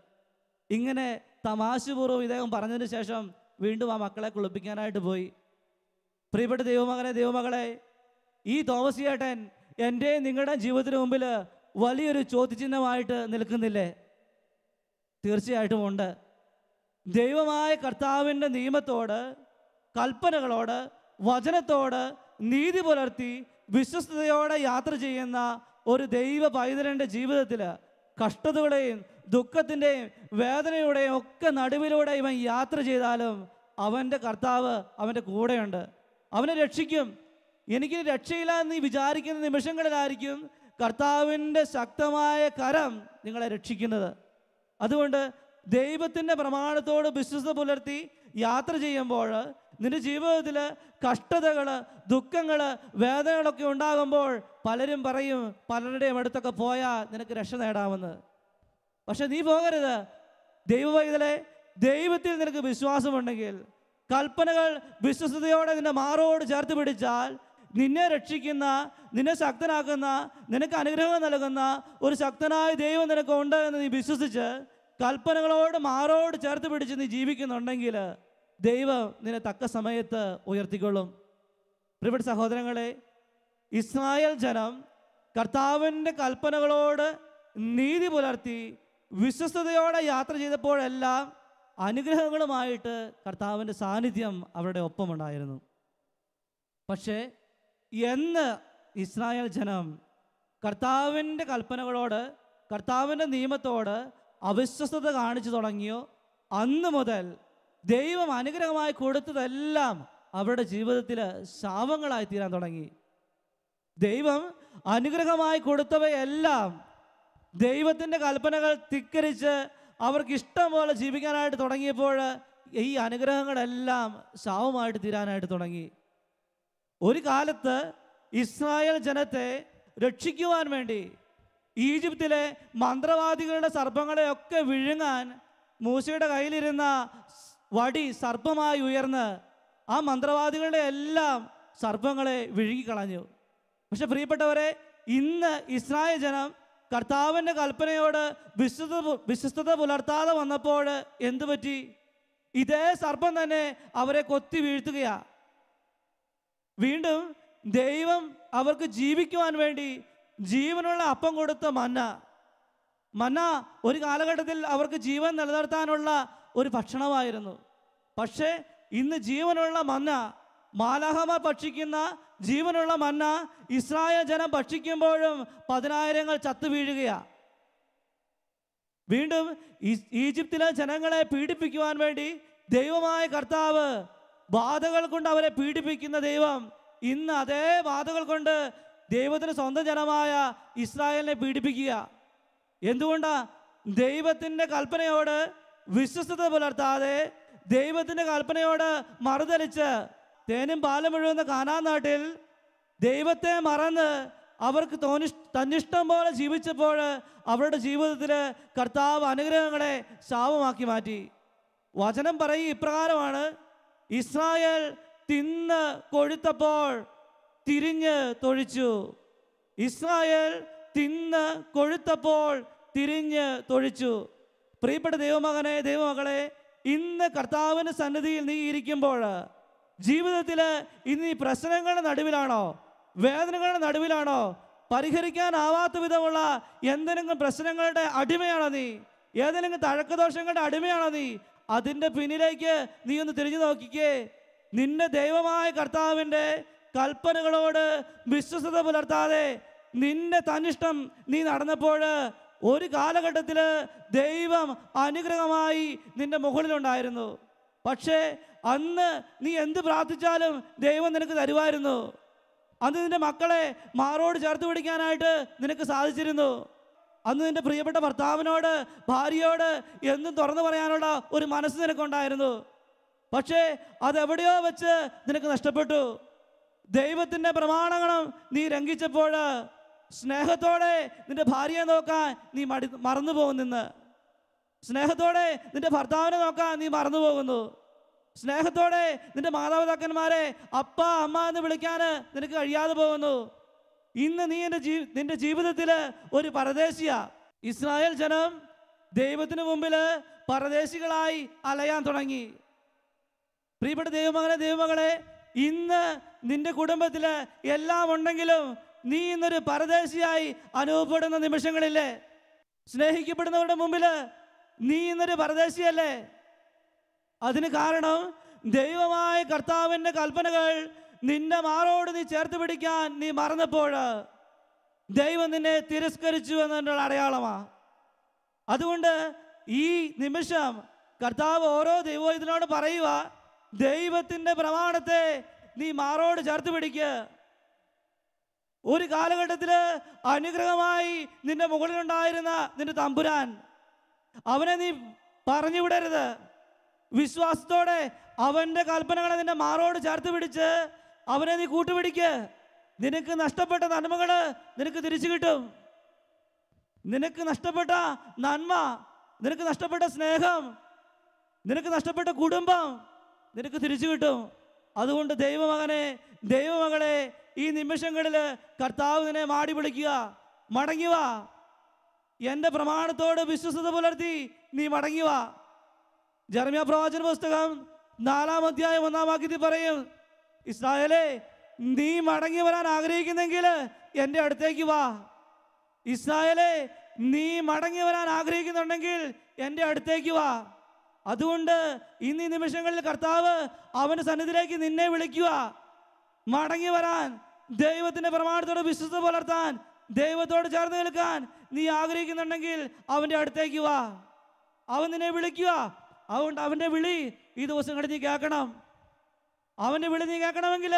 ഇങ്ങനെ തമാശപൂർവ്വം ഇദ്ദേഹം പറഞ്ഞതിന് ശേഷം വീണ്ടും ആ മക്കളെ കുളിപ്പിക്കാനായിട്ട് പോയി. പ്രിയപ്പെട്ട ദൈവമകളെ, ഈ തോമസ് ചേട്ടൻ എൻ്റെ നിങ്ങളുടെ ജീവിതത്തിന് മുമ്പിൽ വലിയൊരു ചോദ്യചിഹ്നമായിട്ട് നിൽക്കുന്നില്ലേ? തീർച്ചയായിട്ടും ഉണ്ട്. ദൈവമായ കർത്താവിൻ്റെ നിയമത്തോട്, കൽപ്പനകളോട്, വചനത്തോട് നീതി പുലർത്തി വിശ്വസ്തയോടെ യാത്ര ചെയ്യുന്ന ഒരു ദൈവ പൈതലിൻ്റെ ജീവിതത്തിൽ കഷ്ടതകളുടെയും ദുഃഖത്തിൻ്റെയും വേദനയുടെയും ഒക്കെ നടുവിലൂടെ ഇവൻ യാത്ര ചെയ്താലും അവൻ്റെ കർത്താവ് അവൻ്റെ കൂടെയുണ്ട്. അവനെ രക്ഷിക്കും. എനിക്ക് രക്ഷയില്ല എന്ന് നീ വിചാരിക്കുന്ന നിമിഷങ്ങളിലായിരിക്കും കർത്താവിൻ്റെ ശക്തമായ കരം നിങ്ങളെ രക്ഷിക്കുന്നത്. അതുകൊണ്ട് ദൈവത്തിൻ്റെ പ്രമാണത്തോട് വിശ്വസ്ത പുലർത്തി യാത്ര ചെയ്യുമ്പോൾ നിന്റെ ജീവിതത്തിൽ കഷ്ടതകൾ, ദുഃഖങ്ങൾ, വേദനകളൊക്കെ ഉണ്ടാകുമ്പോൾ പലരും പറയും, പലരുടെയും അടുത്തൊക്കെ പോയാൽ നിനക്ക് രക്ഷ നേടാമെന്ന്. പക്ഷെ നീ പോകരുത്. ദൈവവൈതലെ, ദൈവത്തിൽ നിനക്ക് വിശ്വാസമുണ്ടെങ്കിൽ, കൽപ്പനകൾ വിശ്വസ്തയോടെ നിന്റെ മാറോട് ചേർത്ത് പിടിച്ചാൽ നിന്നെ രക്ഷിക്കുന്ന, നിന്നെ ശക്തനാക്കുന്ന, നിനക്ക് അനുഗ്രഹം നൽകുന്ന ഒരു ശക്തനായ ദൈവം നിനക്ക് ഉണ്ട് എന്ന് നീ വിശ്വസിച്ച് കൽപ്പനകളോട് മാറോട് ചേർത്ത് പിടിച്ച് നീ ജീവിക്കുന്നുണ്ടെങ്കിൽ ദൈവം നിന്നെ തക്ക സമയത്ത് ഉയർത്തിക്കൊള്ളും. പ്രിയപ്പെട്ട സഹോദരങ്ങളെ, ഇസ്രായേൽ ജനം കർത്താവിൻ്റെ കൽപ്പനകളോട് നീതി പുലർത്തി വിശ്വസ്തയോടെ യാത്ര ചെയ്തപ്പോഴെല്ലാം അനുഗ്രഹങ്ങളുമായിട്ട് കർത്താവിൻ്റെ സാന്നിധ്യം അവരുടെ ഒപ്പമുണ്ടായിരുന്നു. പക്ഷേ എന്ന് ഇസ്രായേൽ ജനം കർത്താവിൻ്റെ കൽപ്പനകളോട്, കർത്താവിൻ്റെ നിയമത്തോട് അവിശ്വസ്തത കാണിച്ചു തുടങ്ങിയോ, അന്ന് മുതൽ ദൈവം അനുഗ്രഹമായി കൊടുത്തതെല്ലാം അവരുടെ ജീവിതത്തിൽ ശാപങ്ങളായി തീരാൻ തുടങ്ങി. ദൈവം അനുഗ്രഹമായി കൊടുത്തവയെല്ലാം ദൈവത്തിൻ്റെ കൽപ്പനകൾ ധിക്കരിച്ച് അവർക്ക് ഇഷ്ടം പോലെ ജീവിക്കാനായിട്ട് തുടങ്ങിയപ്പോൾ ഈ അനുഗ്രഹങ്ങളെല്ലാം ശാപമായിട്ട് തീരാനായിട്ട് തുടങ്ങി. ഒരു കാലത്ത് ഇസ്രായേൽ ജനത്തെ രക്ഷിക്കുവാൻ വേണ്ടി ഈജിപ്തിലെ മന്ത്രവാദികളുടെ സർപ്പങ്ങളെയൊക്കെ വിഴുങ്ങാൻ മൂസയുടെ കയ്യിലിരുന്ന വടി സർപ്പമായി ഉയർന്ന് ആ മന്ത്രവാദികളുടെ എല്ലാം സർപ്പങ്ങളെ വിഴുങ്ങിക്കളഞ്ഞു. പക്ഷെ പ്രിയപ്പെട്ടവരെ, ഇന്ന് ഇസ്രായേൽ ജനം കർത്താവിൻ്റെ കൽപ്പനയോട് വിശ്വസ്തത പുലർത്താതെ വന്നപ്പോൾ എന്തു പറ്റി? ഇതേ സർപ്പം തന്നെ അവരെ കൊത്തി വീഴ്ത്തുകയാ. വീണ്ടും ദൈവം അവർക്ക് ജീവിക്കുവാൻ വേണ്ടി ജീവനുള്ള അപ്പം കൊടുത്ത മന്ന ഒരു കാലഘട്ടത്തിൽ അവർക്ക് ജീവൻ നിലനിർത്താനുള്ള ഒരു ഭക്ഷണമായിരുന്നു. പക്ഷേ ഇന്ന് ജീവനുള്ള മന്ന, മാലാഖമാർ ഭക്ഷിക്കുന്ന ജീവനുള്ള മന്ന ഇസ്രായേൽ ജനം ഭക്ഷിക്കുമ്പോഴും 10,000 ചത്തു വീഴുകയാ. വീണ്ടും ഈജിപ്തിലെ ജനങ്ങളെ പീഡിപ്പിക്കുവാൻ വേണ്ടി ദൈവമായ കർത്താവ് ബാധകൾ കൊണ്ട് അവരെ പീഡിപ്പിക്കുന്ന ദൈവം ഇന്ന് അതേ ബാധകൾ കൊണ്ട് ദൈവത്തിന് സ്വന്തം ജനമായ ഇസ്രായേലിനെ പീഡിപ്പിക്കുക. എന്തുകൊണ്ടാ? ദൈവത്തിൻ്റെ കൽപ്പനയോട് വിശ്വസ്തത പുലർത്താതെ, ദൈവത്തിൻ്റെ കൽപ്പനയോട് മറുതലിച്ച് തേനും പാലും ഒഴുകുന്ന കാനാൻ നാട്ടിൽ ദൈവത്തെ മറന്ന് അവർക്ക് തന്നിഷ്ടം പോലെ ജീവിച്ചപ്പോൾ അവരുടെ ജീവിതത്തിൽ കർത്താവ് അനുഗ്രഹങ്ങളെ ശാപമാക്കി മാറ്റി. വചനം പറയും ഇപ്രകാരമാണ്: ഇസ്രായേൽ തിന്ന് കൊഴുത്തപ്പോൾ തിരിഞ്ഞ് തൊഴിച്ചു. ഇസ്രായേൽ തിന്ന് കൊഴുത്തപ്പോൾ തിരിഞ്ഞ് തൊഴിച്ചു. പ്രിയപ്പെട്ട ദൈവമകനെ, ദൈവമകളെ, ഇന്ന് കർത്താവിൻ്റെ സന്നിധിയിൽ നീ ഇരിക്കുമ്പോൾ ജീവിതത്തിൽ ഇന്ന് ഈ പ്രശ്നങ്ങളുടെ നടുവിലാണോ, വേദനകളുടെ നടുവിലാണോ, പരിഹരിക്കാനാവാത്ത വിധമുള്ള എന്തെങ്കിലും പ്രശ്നങ്ങളുടെ അടിമയാണോ നീ, ഏതെങ്കിലും തഴക്കദോഷങ്ങളുടെ അടിമയാണോ നീ? അതിൻ്റെ പിന്നിലേക്ക് നീ ഒന്ന് തിരിഞ്ഞു നോക്കിക്കേ. നിന്റെ ദൈവമായ കർത്താവിൻ്റെ കൽപ്പനകളോട് വിശ്വസ്തത പുലർത്താതെ നിന്റെ തന്നിഷ്ടം നീ നടന്നപ്പോൾ ഒരു കാലഘട്ടത്തിൽ ദൈവം അനുഗ്രഹമായി നിന്റെ മുകളിലുണ്ടായിരുന്നു. പക്ഷേ അന്ന് നീ എന്ത് പ്രാർത്ഥിച്ചാലും ദൈവം നിനക്ക് തരുമായിരുന്നു. അന്ന് നിന്റെ മക്കളെ മാറോട് ചേർത്ത് പിടിക്കാനായിട്ട് നിനക്ക് സാധിച്ചിരുന്നു. അന്ന് നിന്റെ പ്രിയപ്പെട്ട ഭർത്താവിനോട്, ഭാര്യയോട് എന്നും തുറന്നു പറയാനുള്ള ഒരു മനസ്സ് നിനക്കുണ്ടായിരുന്നു. പക്ഷേ അതെവിടെയോ വെച്ച് നിനക്ക് നഷ്ടപ്പെട്ടു. ദൈവത്തിൻ്റെ പ്രമാണങ്ങളും നീ ലംഘിച്ചപ്പോൾ സ്നേഹത്തോടെ നിന്റെ ഭാര്യയെ നോക്കാൻ നീ മറന്നു പോകുന്നു. സ്നേഹത്തോടെ നിന്റെ ഭർത്താവിനെ നോക്കാൻ നീ മറന്നു പോകുന്നു. സ്നേഹത്തോടെ നിന്റെ മാതാപിതാക്കന്മാരെ അപ്പ അമ്മ എന്ന് വിളിക്കാൻ നിനക്ക് കഴിയാതെ പോകുന്നു. ഇന്ന് നീ നിന്റെ ജീവിതത്തിൽ ഒരു പരദേശിയാ. ഇസ്രായേൽ ജനം ദൈവത്തിന് മുമ്പിൽ പരദേശികളായി അലയാൻ തുടങ്ങി. പ്രിയപ്പെട്ട ദൈവമകനെ, ദൈവമകളെ, ഇന്ന് നിന്റെ കുടുംബത്തിൽ എല്ലാം ഉണ്ടെങ്കിലും നീ ഇന്നൊരു പരദേശിയായി അനുഭവപ്പെടുന്ന നിമിഷങ്ങളില്ലേ? സ്നേഹിക്കപ്പെടുന്നവരുടെ മുമ്പിൽ നീ ഇന്നൊരു പരദേശിയല്ലേ? അതിന് കാരണം ദൈവമായ കർത്താവിൻ്റെ കൽപ്പനകൾ നിന്റെ മാറോട് നീ ചേർത്ത് പിടിക്കാൻ നീ മറന്നപ്പോൾ ദൈവം നിന്നെ തിരസ്കരിച്ചു എന്നതിനുള്ള അടയാളമാണ്. അതുകൊണ്ട് ഈ നിമിഷം കർത്താവ് ഓരോ ദൈവത്തിനോട് പറയുക, ദൈവത്തിൻ്റെ പ്രമാണത്തെ നീ മാറോട് ചേർത്ത് പിടിക്കുക. ഒരു കാലഘട്ടത്തിൽ അനുഗ്രഹമായി നിന്റെ മുകളിലുണ്ടായിരുന്ന നിന്റെ തമ്പുരാൻ, അവനെ നീ പറഞ്ഞു വിടരുത്. വിശ്വാസത്തോടെ അവൻ്റെ കൽപ്പനകളെ നിന്റെ മാറോട് ചേർത്ത് പിടിച്ച് അവനെ നീ കൂട്ടുപിടിക്ക്. നിനക്ക് നഷ്ടപ്പെട്ട നന്മകൾ നിനക്ക് തിരിച്ചു കിട്ടും. നിനക്ക് നഷ്ടപ്പെട്ട നന്മ, നിനക്ക് നഷ്ടപ്പെട്ട സ്നേഹം, നിനക്ക് നഷ്ടപ്പെട്ട കുടുംബം നിനക്ക് തിരിച്ചു കിട്ടും. അതുകൊണ്ട് ദൈവമകനെ, ദൈവമകളെ, ഈ നിമിഷങ്ങളിൽ കർത്താവ് നിന്നെ മാടി വിളിക്കുക, മടങ്ങി വാ. എൻ്റെ പ്രമാണത്തോട് വിശ്വസ്തത പുലർത്തി നീ മടങ്ങി വാ. ജെറമ്യാ പ്രവാചന പുസ്തകം 4-ാം അധ്യായം 1-ാം വാക്യത്തിൽ പറയും, ഇസ്രായേലേ, നീ മടങ്ങി വരാൻ ആഗ്രഹിക്കുന്നെങ്കിൽ എൻ്റെ അടുത്തേക്ക് വാ. ഇസ്രായേലേ, നീ മടങ്ങി വരാൻ ആഗ്രഹിക്കുന്നുണ്ടെങ്കിൽ എൻ്റെ അടുത്തേക്ക് വാ. അതുകൊണ്ട് ഇന്ന് ഈ നിമിഷങ്ങളിൽ കർത്താവ് അവൻ്റെ സന്നിധിയിലേക്ക് നിന്നെ വിളിക്കുക. മടങ്ങി വരാൻ, ദൈവത്തിൻ്റെ പ്രമാണത്തോട് വിശ്വസ്തത പുലർത്താൻ, ദൈവത്തോട് ചേർന്ന് നിൽക്കാൻ നീ ആഗ്രഹിക്കുന്നുണ്ടെങ്കിൽ അവൻ്റെ അടുത്തേക്ക് വാ. അവൻ നിന്നെ വിളിക്കുക. അതുകൊണ്ട് അവൻ്റെ വിളി ഈ ദിവസങ്ങളിൽ നീ കേൾക്കണം. അവൻ്റെ വിളി നീ കേൾക്കണമെങ്കിൽ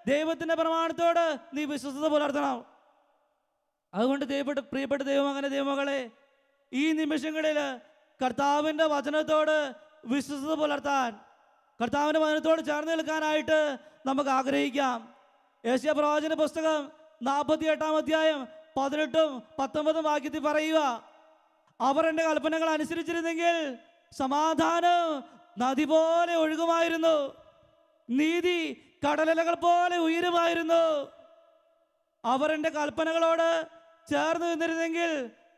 ദൈവത്തിൻ്റെ പ്രമാണത്തോട് നീ വിശ്വസ്തത പുലർത്തണം. അതുകൊണ്ട് പ്രിയപ്പെട്ട ദൈവമകനെ, ദൈവമകളെ, ഈ നിമിഷങ്ങളിൽ കർത്താവിൻ്റെ വചനത്തോട് വിശ്വസ്തത പുലർത്താൻ, കർത്താവിൻ്റെ വചനത്തോട് ചേർന്ന് നിൽക്കാനായിട്ട് നമുക്ക് ആഗ്രഹിക്കാം. യെശയ്യാ പ്രവാചന പുസ്തകം 48-ാം അധ്യായം 18-19 വാക്യത്തിൽ പറയുക, അവർ എൻ്റെ കൽപ്പനകൾ അനുസരിച്ചിരുന്നെങ്കിൽ സമാധാനം നദി പോലെ ഒഴുകുമായിരുന്നു, നീതി കടലലകൾ പോലെ ഉയരുമായിരുന്നു. അവർ എൻ്റെ കൽപ്പനകളോട് ചേർന്ന് നിന്നിരുന്നെങ്കിൽ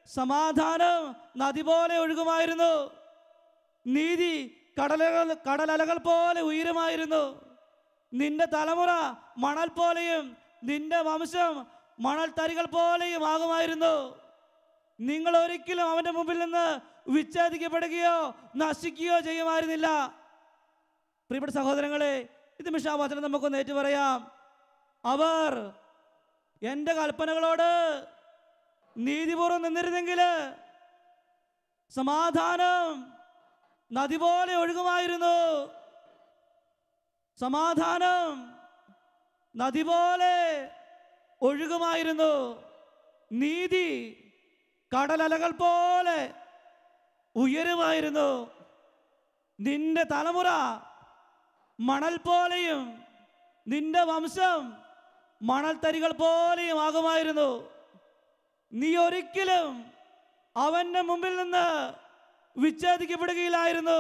സമാധാനം നദി പോലെ ഒഴുകുമായിരുന്നു, നീതി കടലലകൾ പോലെ ഉയരുമായിരുന്നു. നിന്റെ തലമുറ മണൽ പോലെയും നിന്റെ വംശം മണൽ തരികൾ പോലെയും ആകുമായിരുന്നു. നിങ്ങൾ ഒരിക്കലും അവൻ്റെ മുമ്പിൽ നിന്ന് വിച്ഛേദിക്കപ്പെടുകയോ നശിക്കുകയോ ചെയ്യുമായിരുന്നില്ല. പ്രിയപ്പെട്ട സഹോദരങ്ങളെ, ഇത് മിഷാവചനം നമുക്കൊന്ന് ഏറ്റു പറയാം. അവർ എൻ്റെ കൽപ്പനകളോട് നീതിപൂർവ്വം നിന്നിരുന്നെങ്കിൽ സമാധാനം നദി പോലെ ഒഴുകുമായിരുന്നു. സമാധാനം നദി പോലെ ഒഴുകുമായിരുന്നു. നീതി കടലലകൾ പോലെ ഉയരുമായിരുന്നു. നിന്റെ തലമുറ മണൽ പോലെയും നിന്റെ വംശം മണൽത്തരികൾ പോലെയും ആകുമായിരുന്നു. നീ ഒരിക്കലും അവന്റെ മുമ്പിൽ നിന്ന് വിച്ഛേദിക്കപ്പെടുകയില്ലായിരുന്നു,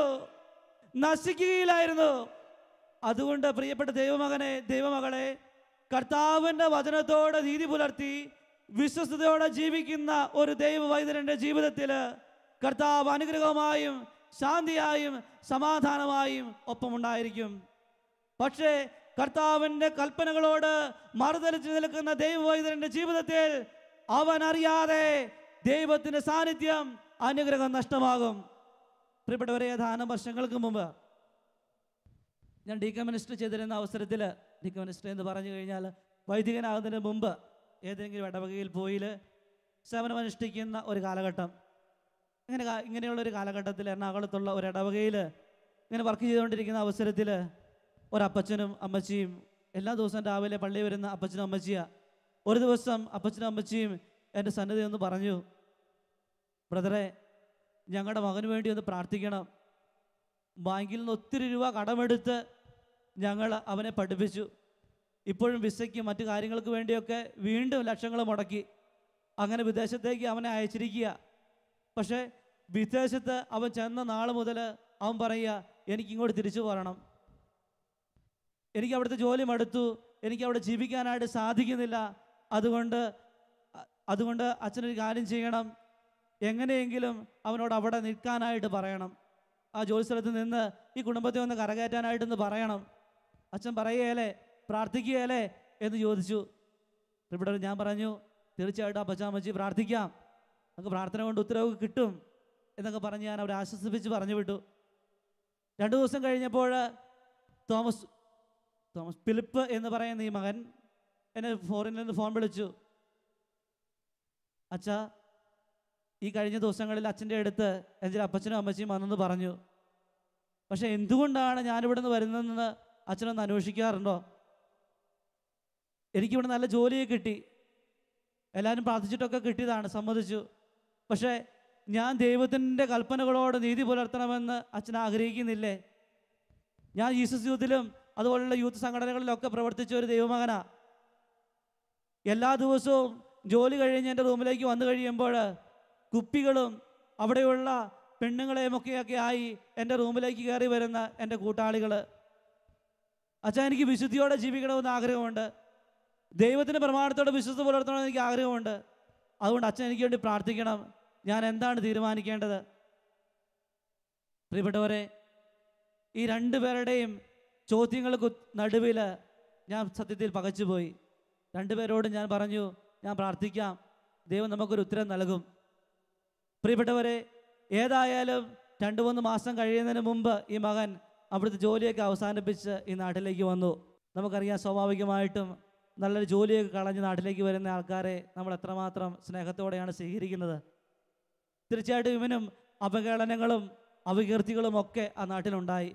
നശിക്കുകയില്ലായിരുന്നു. അതുകൊണ്ട് പ്രിയപ്പെട്ട ദൈവമകനെ, ദൈവമകളെ, കർത്താവിൻ്റെ വചനത്തോടെ നീതി പുലർത്തി വിശ്വസ്തയോടെ ജീവിക്കുന്ന ഒരു ദൈവവൈദ്യന്റെ ജീവിതത്തിൽ കർത്താവ് അനുഗ്രഹമായും ശാന്തിയായും സമാധാനമായും ഒപ്പമുണ്ടായിരിക്കും. പക്ഷേ കർത്താവിൻ്റെ കൽപ്പനകളോട് മറുതലിച്ച് നിൽക്കുന്ന ദൈവവൈദ്യന്റെ ജീവിതത്തിൽ അവൻ അറിയാതെ ദൈവത്തിൻ്റെ സാന്നിധ്യം, അനുഗ്രഹം നഷ്ടമാകും. പ്രിയപ്പെട്ടവരെ, ഏതാനും വർഷങ്ങൾക്ക് മുമ്പ് ഞാൻ ഡീക്കൻ മിനിസ്റ്റർ ചെയ്തിരുന്ന അവസരത്തിൽ, ഡീക്കൻ മിനിസ്റ്റർ എന്ന് പറഞ്ഞു കഴിഞ്ഞാൽ വൈദികനാകുന്നതിന് മുമ്പ് ഏതെങ്കിലും ഇടവകയിൽ പോയി സേവനമനുഷ്ഠിക്കുന്ന ഒരു കാലഘട്ടം. ഇങ്ങനെയുള്ളൊരു കാലഘട്ടത്തിൽ എറണാകുളത്തുള്ള ഒരു ഇടവകയിൽ ഇങ്ങനെ വർക്ക് ചെയ്തുകൊണ്ടിരിക്കുന്ന അവസരത്തിൽ ഒരപ്പച്ചനും അമ്മച്ചിയും, എല്ലാ ദിവസവും രാവിലെ പള്ളിയിൽ വരുന്ന അപ്പച്ചനും അമ്മച്ചിയാണ്. ഒരു ദിവസം അപ്പച്ചനും അമ്മച്ചിയും എൻ്റെ സന്നിധി ഒന്ന് പറഞ്ഞു, ബ്രദറെ, ഞങ്ങളുടെ മകന് വേണ്ടി ഒന്ന് പ്രാർത്ഥിക്കണം. ബാങ്കിൽ നിന്ന് ഒത്തിരി രൂപ കടമെടുത്ത് ഞങ്ങൾ അവനെ പഠിപ്പിച്ചു. ഇപ്പോഴും വിസയ്ക്ക് മറ്റു കാര്യങ്ങൾക്ക് വേണ്ടിയൊക്കെ വീണ്ടും ലക്ഷങ്ങൾ മുടക്കി. അങ്ങനെ വിദേശത്തേക്ക് അവനെ അയച്ചിരിക്കുക. പക്ഷേ വിദേശത്ത് അവൻ ചെന്ന നാൾ മുതൽ അവൻ പറയുക, എനിക്കിങ്ങോട്ട് തിരിച്ചു പോരണം, എനിക്ക് അവിടുത്തെ ജോലി മടുത്തു, എനിക്ക് അവിടെ ജീവിക്കാനായിട്ട് സാധിക്കുന്നില്ല. അതുകൊണ്ട് അച്ഛനൊരു കാര്യം ചെയ്യണം, എങ്ങനെയെങ്കിലും അവനോട് അവിടെ നിൽക്കാനായിട്ട് പറയണം, ആ ജോലി സ്ഥലത്ത് നിന്ന് ഈ കുടുംബത്തെ ഒന്ന് കരകയറ്റാനായിട്ടൊന്ന് പറയണം. അച്ഛൻ പറയുകയല്ലേ, പ്രാർത്ഥിക്കുകയല്ലേ എന്ന് ചോദിച്ചു. ഇവിടെ ഞാൻ പറഞ്ഞു, തീർച്ചയായിട്ടും അപ്പച്ചാമ്മച്ചി പ്രാർത്ഥിക്കാം, നമുക്ക് പ്രാർത്ഥന കൊണ്ട് ഉത്തരവ് കിട്ടും എന്നൊക്കെ പറഞ്ഞ് ഞാൻ അവരെ ആശ്വസിപ്പിച്ച് പറഞ്ഞു വിട്ടു. 2 ദിവസം കഴിഞ്ഞപ്പോൾ തോമസ് ഫിലിപ്പ് എന്ന് പറയുന്ന ഈ മകൻ എന്നെ ഫോറിനിൽ നിന്ന് ഫോൺ വിളിച്ചു. അച്ഛാ, ഈ കഴിഞ്ഞ ദിവസങ്ങളിൽ അച്ഛൻ്റെ അടുത്ത് എൻ്റെ അപ്പച്ചനും അമ്മച്ചിയും വന്നെന്ന് പറഞ്ഞു. പക്ഷെ എന്തുകൊണ്ടാണ് ഞാനിവിടെ നിന്ന് വരുന്നതെന്ന് അച്ഛനൊന്ന് അന്വേഷിക്കാറുണ്ടോ? എനിക്കിവിടെ നല്ല ജോലിയെ കിട്ടി, എല്ലാവരും പ്രാർത്ഥിച്ചിട്ടൊക്കെ കിട്ടിയതാണ്, സമ്മതിച്ചു. പക്ഷേ ഞാൻ ദൈവത്തിൻ്റെ കൽപ്പനകളോട് നീതി പുലർത്തണമെന്ന് അച്ഛൻ ആഗ്രഹിക്കുന്നില്ലേ? ഞാൻ ജീസസ് യൂത്തിലും അതുപോലുള്ള യൂത്ത് സംഘടനകളിലൊക്കെ പ്രവർത്തിച്ച ഒരു ദൈവമകനാണ്. എല്ലാ ദിവസവും ജോലി കഴിഞ്ഞ് എൻ്റെ റൂമിലേക്ക് വന്നു കഴിയുമ്പോൾ കുപ്പികളും അവിടെയുള്ള പെണ്ണുങ്ങളെയുമൊക്കെയൊക്കെ ആയി എൻ്റെ റൂമിലേക്ക് കയറി വരുന്ന എൻ്റെ കൂട്ടാളികൾ. അച്ഛാ, എനിക്ക് വിശുദ്ധിയോടെ ജീവിക്കണമെന്ന് ആഗ്രഹമുണ്ട്, ദൈവത്തിൻ്റെ പ്രമാണത്തോടെ വിശ്വസ്ത പുലർത്തണമെന്ന് എനിക്ക് ആഗ്രഹമുണ്ട്. അതുകൊണ്ട് അച്ഛൻ എനിക്ക് വേണ്ടി പ്രാർത്ഥിക്കണം, ഞാൻ എന്താണ് തീരുമാനിക്കേണ്ടത്? പ്രിയപ്പെട്ടവരെ, ഈ 2 പേരുടെയും ചോദ്യങ്ങൾക്ക് നടുവിൽ ഞാൻ സത്യത്തിൽ പകച്ചുപോയി. 2 പേരോടും ഞാൻ പറഞ്ഞു, ഞാൻ പ്രാർത്ഥിക്കാം, ദൈവം നമുക്കൊരു ഉത്തരം നൽകും. പ്രിയപ്പെട്ടവരെ, ഏതായാലും 2-3 മാസം കഴിയുന്നതിന് മുമ്പ് ഈ മകൻ അവിടുത്തെ ജോലിയൊക്കെ അവസാനിപ്പിച്ച് ഈ നാട്ടിലേക്ക് വന്നു. നമുക്കറിയാം, സ്വാഭാവികമായിട്ടും നല്ലൊരു ജോലിയൊക്കെ കളഞ്ഞ് നാട്ടിലേക്ക് വരുന്ന ആൾക്കാരെ നമ്മൾ എത്രമാത്രം സ്നേഹത്തോടെയാണ് സ്വീകരിക്കുന്നത്. തീർച്ചയായിട്ടും ഇവനും അപകേളനങ്ങളും അപകീർത്തികളും ഒക്കെ ആ നാട്ടിലുണ്ടായി.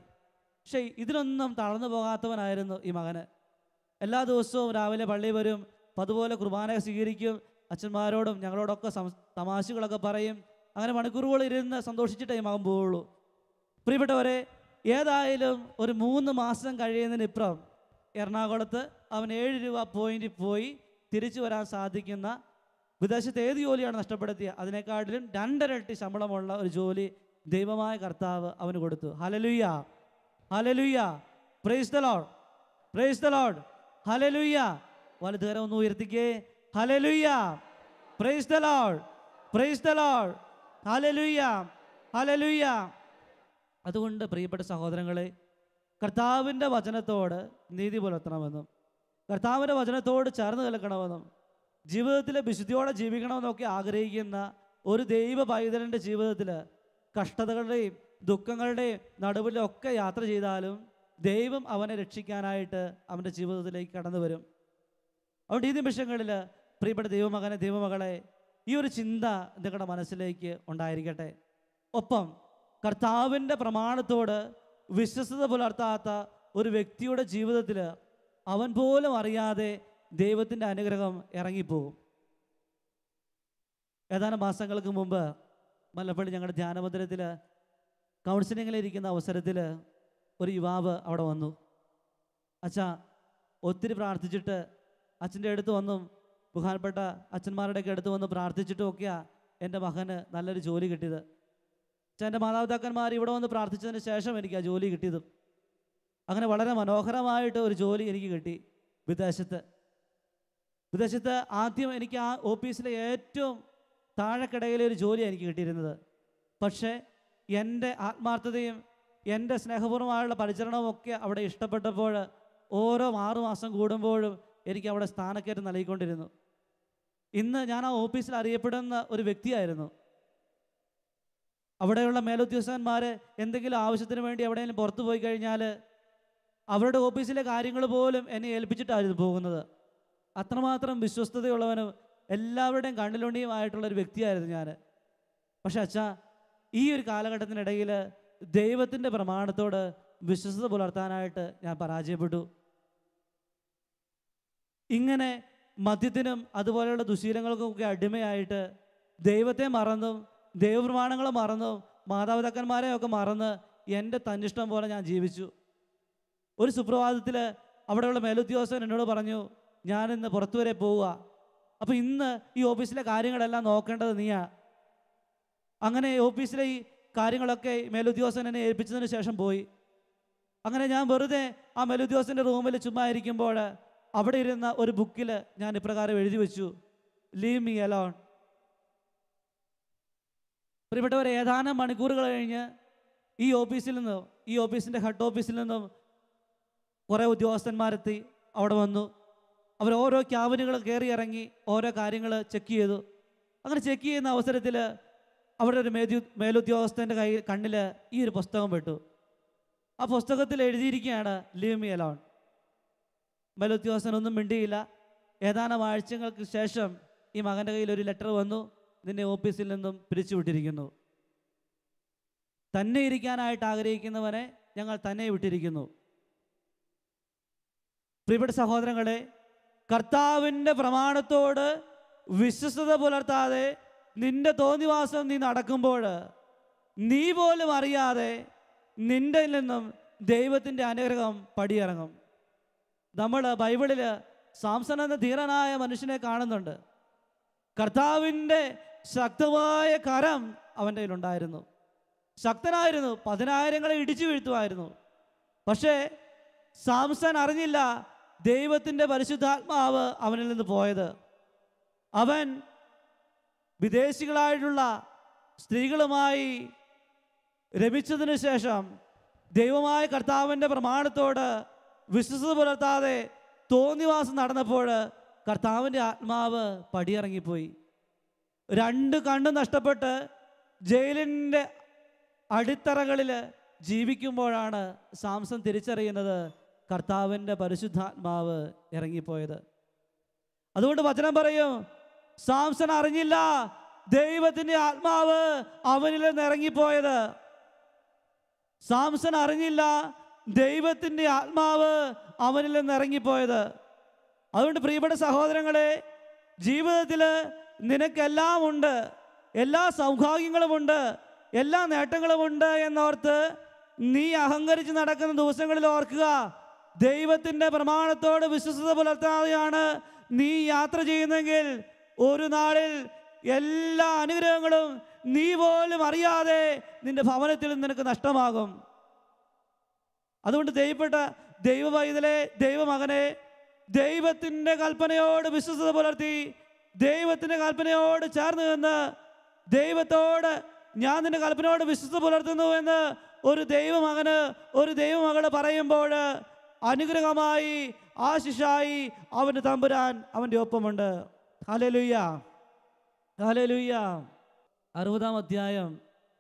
പക്ഷേ ഇതിനൊന്നും തളർന്നു പോകാത്തവനായിരുന്നു ഈ മകന്. എല്ലാ ദിവസവും രാവിലെ പള്ളിയിൽ വരും, അതുപോലെ കുർബാന സ്വീകരിക്കും, അച്ഛന്മാരോടും ഞങ്ങളോടൊക്കെ തമാശകളൊക്കെ പറയും. അങ്ങനെ മണിക്കൂറുകൾ ഇരുന്ന് സന്തോഷിച്ചിട്ടേ ഈ മകൻ പോവുള്ളൂ. പ്രിയപ്പെട്ടവരെ, ഏതായാലും ഒരു 3 മാസം കഴിയുന്നതിനിപ്പുറം എറണാകുളത്ത് അവൻ 7 രൂപ പോയിന്റിൽ പോയി തിരിച്ചു വരാൻ സാധിക്കുന്ന, വിദേശത്ത് ഏത് ജോലിയാണ് നഷ്ടപ്പെടുത്തിയ അതിനേക്കാട്ടിലും 2 ഇരട്ടി ശമ്പളമുള്ള ഒരു ജോലി ദൈവമായ കർത്താവ് അവന് കൊടുത്തു. Hallelujah, hallelujah, praise the Lord, praise the Lord, hallelujah. വലതുകരം ഒന്ന് ഉയർത്തിക്കേ, hallelujah, praise the Lord, praise the Lord, hallelujah, hallelujah. അതുകൊണ്ട് പ്രിയപ്പെട്ട സഹോദരങ്ങളെ, കർത്താവിൻ്റെ വചനത്തോട് നീതി പുലർത്തണമെന്നും കർത്താവിൻ്റെ വചനത്തോട് ചേർന്ന് നിൽക്കണമെന്നും ജീവിതത്തിൽ വിശുദ്ധിയോടെ ജീവിക്കണമെന്നൊക്കെ ആഗ്രഹിക്കുന്ന ഒരു ദൈവ പൈതലിൻ്റെ ജീവിതത്തിൽ കഷ്ടതകളുടെയും ദുഃഖങ്ങളുടെയും നടുവിലൊക്കെ യാത്ര ചെയ്താലും ദൈവം അവനെ രക്ഷിക്കാനായിട്ട് അവൻ്റെ ജീവിതത്തിലേക്ക് കടന്നു വരും. അതുകൊണ്ട് ഈ നിമിഷങ്ങളിൽ പ്രിയപ്പെട്ട ദൈവമകനെ, ദൈവമകളെ, ഈ ഒരു ചിന്ത നിങ്ങളുടെ മനസ്സിലേക്ക് ഉണ്ടായിരിക്കട്ടെ. ഒപ്പം കർത്താവിൻ്റെ പ്രമാണത്തോട് വിശ്വസ്തത പുലർത്താത്ത ഒരു വ്യക്തിയുടെ ജീവിതത്തിൽ അവൻ പോലും അറിയാതെ ദൈവത്തിൻ്റെ അനുഗ്രഹം ഇറങ്ങിപ്പോകും. ഏതാനും മാസങ്ങൾക്ക് മുമ്പ് മല്ലപ്പള്ളി ഞങ്ങളുടെ ധ്യാനമന്ദിരത്തിൽ കൗൺസിലിങ്ങിലിരിക്കുന്ന അവസരത്തിൽ ഒരു യുവാവ് അവിടെ വന്നു. അച്ഛാ, ഒത്തിരി പ്രാർത്ഥിച്ചിട്ട് അച്ഛൻ്റെ അടുത്ത് വന്നും ബഹുമാനപ്പെട്ട അച്ഛന്മാരുടെയൊക്കെ അടുത്ത് വന്ന് പ്രാർത്ഥിച്ചിട്ടും ഒക്കെയാണ് എൻ്റെ മകന് നല്ലൊരു ജോലി കിട്ടിയത്. എൻ്റെ മാതാപിതാക്കന്മാർ ഇവിടെ വന്ന് പ്രാർത്ഥിച്ചതിന് ശേഷം എനിക്ക് ആ ജോലി കിട്ടിയതും. അങ്ങനെ വളരെ മനോഹരമായിട്ട് ഒരു ജോലി എനിക്ക് കിട്ടി വിദേശത്ത്. ആദ്യം എനിക്ക് ആ ഓഫീസിലെ ഏറ്റവും താഴെക്കിടയിലെ ഒരു ജോലിയാണ് എനിക്ക് കിട്ടിയിരുന്നത്. പക്ഷേ എൻ്റെ ആത്മാർത്ഥതയും എൻ്റെ സ്നേഹപൂർവ്വമായുള്ള പരിചരണവും ഒക്കെ അവിടെ ഇഷ്ടപ്പെട്ടപ്പോൾ ഓരോ 6 മാസം കൂടുമ്പോഴും എനിക്ക് അവിടെ സ്ഥാനക്കയറ്റം നൽകിക്കൊണ്ടിരുന്നു. ഇന്ന് ഞാൻ ആ ഓഫീസിൽ അറിയപ്പെടുന്ന ഒരു വ്യക്തിയായിരുന്നു. അവിടെയുള്ള മേലുദ്യോഗസ്ഥന്മാർ എന്തെങ്കിലും ആവശ്യത്തിന് വേണ്ടി എവിടെയെങ്കിലും പുറത്തു പോയി കഴിഞ്ഞാൽ അവരുടെ ഓഫീസിലെ കാര്യങ്ങൾ പോലും എന്നെ ഏൽപ്പിച്ചിട്ടായിരുന്നു പോകുന്നത്. അത്രമാത്രം വിശ്വസ്തതയുള്ളവനും എല്ലാവരുടെയും കണ്ണിലുണ്ണിയുമായിട്ടുള്ളൊരു വ്യക്തിയായിരുന്നു ഞാൻ. പക്ഷെ അച്ഛാ, ഈ ഒരു കാലഘട്ടത്തിനിടയിൽ ദൈവത്തിൻ്റെ പ്രമാണത്തോട് വിശ്വസ്തത പുലർത്താനായിട്ട് ഞാൻ പരാജയപ്പെട്ടു. ഇങ്ങനെ മദ്യത്തിനും അതുപോലെയുള്ള ദുശീലങ്ങൾക്കൊക്കെ അടിമയായിട്ട് ദൈവത്തെ മറന്നും ദൈവപ്രമാണങ്ങൾ മറന്നും മാതാപിതാക്കന്മാരെയൊക്കെ മറന്ന് എൻ്റെ തന്നിഷ്ടം പോലെ ഞാൻ ജീവിച്ചു. ഒരു സുപ്രഭാതത്തിൽ അവിടെയുള്ള മേലുദ്യോഗസ്ഥൻ എന്നോട് പറഞ്ഞു, ഞാനിന്ന് പുറത്തു വരെ പോവുക, അപ്പോൾ ഇന്ന് ഈ ഓഫീസിലെ കാര്യങ്ങളെല്ലാം നോക്കേണ്ടത് നീയാ. അങ്ങനെ ഓഫീസിലെ ഈ കാര്യങ്ങളൊക്കെ മേലുദ്യോഗസ്ഥൻ എന്നെ ഏൽപ്പിച്ചതിന് ശേഷം പോയി. അങ്ങനെ ഞാൻ വെറുതെ ആ മേലുദ്യോഗസ്ഥൻ്റെ റൂമിൽ ചുമ്മാ ഇരിക്കുമ്പോൾ അവിടെ ഇരുന്ന ഒരു ബുക്കിൽ ഞാൻ ഇപ്രകാരം എഴുതി വെച്ചു, ലീവ് മീ അലോൺ. പ്രിയപ്പെട്ടവർ, ഏതാനും മണിക്കൂറുകൾ കഴിഞ്ഞ് ഈ ഓഫീസിൻ്റെ ഹെഡ് ഓഫീസിൽ നിന്നും കുറേ ഉദ്യോഗസ്ഥന്മാരെത്തി അവിടെ വന്നു. അവർ ഓരോ ക്യാബിനുകൾ കയറി ഇറങ്ങി ഓരോ കാര്യങ്ങൾ ചെക്ക് ചെയ്തു. അങ്ങനെ ചെക്ക് ചെയ്യുന്ന അവസരത്തിൽ അവിടെ ഒരു മേലുദ്യോഗസ്ഥൻ്റെ കണ്ണിൽ ഈ ഒരു പുസ്തകം പെട്ടു. ആ പുസ്തകത്തിൽ എഴുതിയിരിക്കുകയാണ് ലീവ് മീ അലോൺ. മേലുദ്യോഗസ്ഥനൊന്നും മിണ്ടിയില്ല. ഏതാനും ആഴ്ചകൾക്ക് ശേഷം ഈ മകൻ്റെ കയ്യിൽ ഒരു ലെറ്റർ വന്നു, നിന്നെ ഓഫീസിൽ നിന്നും പിരിച്ചുവിട്ടിരിക്കുന്നു. തന്നെ ഇരിക്കാനായിട്ട് ആഗ്രഹിക്കുന്നവനെ ഞങ്ങൾ തന്നെ വിട്ടിരിക്കുന്നു. പ്രിയപ്പെട്ട സഹോദരങ്ങളെ, കർത്താവിൻ്റെ പ്രമാണത്തോട് വിശ്വസ്തത പുലർത്താതെ നിന്റെ തോന്നിവാസം നീ നടക്കുമ്പോൾ നീ പോലും അറിയാതെ നിന്റെ നിന്നും ദൈവത്തിൻ്റെ അനുഗ്രഹം പടിയിറങ്ങും. നമ്മൾ ബൈബിളിൽ സാംസൺ എന്ന ധീരനായ മനുഷ്യനെ കാണുന്നുണ്ട്. കർത്താവിൻ്റെ ശക്തമായ കരം അവൻ്റെ കയ്യിലുണ്ടായിരുന്നു. ശക്തനായിരുന്നു, 10,000 ഇടിച്ചു വീഴ്ത്തുമായിരുന്നു. പക്ഷേ സാംസൺ അറിഞ്ഞില്ല ദൈവത്തിൻ്റെ പരിശുദ്ധാത്മാവ് അവനിൽ നിന്ന് പോയത്. അവൻ വിദേശികളായിട്ടുള്ള സ്ത്രീകളുമായി രമിച്ചതിന് ശേഷം ദൈവമായ കർത്താവിൻ്റെ പ്രമാണത്തോട് വിശ്വസ്തത പുലർത്താതെ തോന്നിവാസം നടന്നപ്പോൾ കർത്താവിൻ്റെ ആത്മാവ് പടിയിറങ്ങിപ്പോയി. 2 കണ്ണും നഷ്ടപ്പെട്ട് ജയിലിൻ്റെ അടിത്തറകളിൽ ജീവിക്കുമ്പോഴാണ് സാംസൺ തിരിച്ചറിയുന്നത് കർത്താവിൻ്റെ പരിശുദ്ധാത്മാവ് ഇറങ്ങിപ്പോയത്. അതുകൊണ്ട് വചനം പറയും, സാംസൺ അറിഞ്ഞില്ല ദൈവത്തിൻ്റെ ആത്മാവ് അവനിൽ നിന്ന് ഇറങ്ങിപ്പോയത്. സാംസൺ അറിഞ്ഞില്ല ദൈവത്തിൻ്റെ ആത്മാവ് അവനിൽ നിന്ന് ഇറങ്ങിപ്പോയത്. അതുകൊണ്ട് പ്രിയപ്പെട്ട സഹോദരങ്ങളെ, ജീവിതത്തിൽ നിനക്കെല്ലാം ഉണ്ട്, എല്ലാ സൗഭാഗ്യങ്ങളുമുണ്ട്, എല്ലാ നേട്ടങ്ങളുമുണ്ട് എന്നോർത്ത് നീ അഹങ്കരിച്ച് നടക്കുന്ന ദിവസങ്ങളിൽ ഓർക്കുക, ദൈവത്തിൻ്റെ പ്രമാണത്തോട് വിശ്വസ്തത പുലർത്താതെയാണ് നീ യാത്ര ചെയ്യുന്നെങ്കിൽ ഒരു നാളിൽ എല്ലാ അനുഗ്രഹങ്ങളും നീ പോലും അറിയാതെ നിന്റെ ഭവനത്തിൽ നിനക്ക് നഷ്ടമാകും. അതുകൊണ്ട് ദൈവപൈതലേ, ദൈവമകനെ, ദൈവത്തിൻ്റെ കൽപ്പനയോട് വിശ്വസ്തത പുലർത്തി ദൈവത്തിൻ്റെ കൽപ്പനയോട് ചേർന്ന് നിന്ന് ദൈവത്തോട് ഞാൻ നിന്റെ കൽപ്പനയോട് വിശ്വസ്തത പുലർത്തുന്നു എന്ന് ഒരു ദൈവമകന് ഒരു ദൈവമകള് പറയുമ്പോൾ അനുഗ്രഹമായി ആശിഷായി അവൻ്റെ തമ്പുരാൻ അവൻ്റെ ഒപ്പമുണ്ട്. Hallelujah, hallelujah. 60-ാം അധ്യായം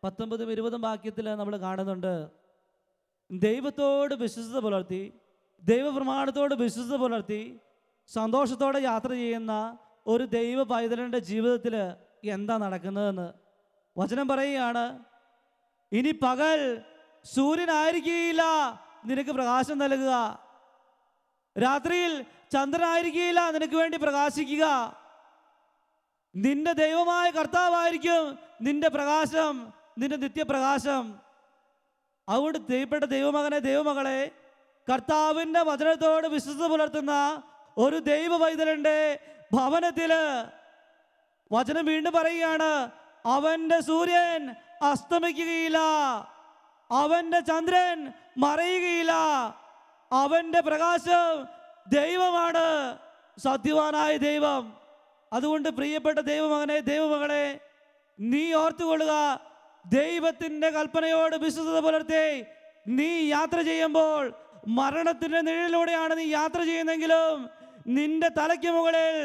19-ഉം 20-ഉം വാക്യത്തിൽ നമ്മൾ കാണുന്നുണ്ട്, ദൈവത്തോട് വിശ്വസ്തത പുലർത്തി ദൈവപ്രമാണത്തോട് വിശ്വസ്തത പുലർത്തി സന്തോഷത്തോടെ യാത്ര ചെയ്യുന്ന ഒരു ദൈവ പൈതലിൻ്റെ ജീവിതത്തിൽ എന്താ നടക്കുന്നതെന്ന് വചനം പറയുകയാണ്. ഇനി പകൽ സൂര്യനായിരിക്കുകയില്ല, നിനക്ക് പ്രകാശം നൽകുക. രാത്രിയിൽ ചന്ദ്രനായിരിക്കില്ല നിനക്ക് വേണ്ടി പ്രകാശിക്കുക. നിന്റെ ദൈവമായ കർത്താവായിരിക്കും നിന്റെ പ്രകാശം, നിന്റെ നിത്യപ്രകാശം. അതുകൊണ്ട് ദൈവപ്പെട്ട ദൈവമകനെ, ദൈവമകളെ, കർത്താവിൻ്റെ വചനത്തോട് വിശ്വസ്ത പുലർത്തുന്ന ഒരു ദൈവ പൈതലിൻ്റെ ഭവനത്തില് വചനം വീണ്ടും പറയുകയാണ്, അവന്റെ സൂര്യൻ അസ്തമിക്കുകയില്ല, അവന്റെ ചന്ദ്രൻ മറയുകയില്ല, അവന്റെ പ്രകാശം ദൈവമാണ്, സത്യവാനായ ദൈവം. അതുകൊണ്ട് പ്രിയപ്പെട്ട ദൈവമകനെ, ദൈവമകളെ, നീ ഓർത്തുകൊള്ളുക, ദൈവത്തിൻ്റെ കൽപ്പനയോട് വിശ്വസ്തത പുലർത്തി നീ യാത്ര ചെയ്യുമ്പോൾ, മരണത്തിൻ്റെ നിഴലിലൂടെയാണ് നീ യാത്ര ചെയ്യുന്നെങ്കിലും നിന്റെ തലയ്ക്ക് മുകളിൽ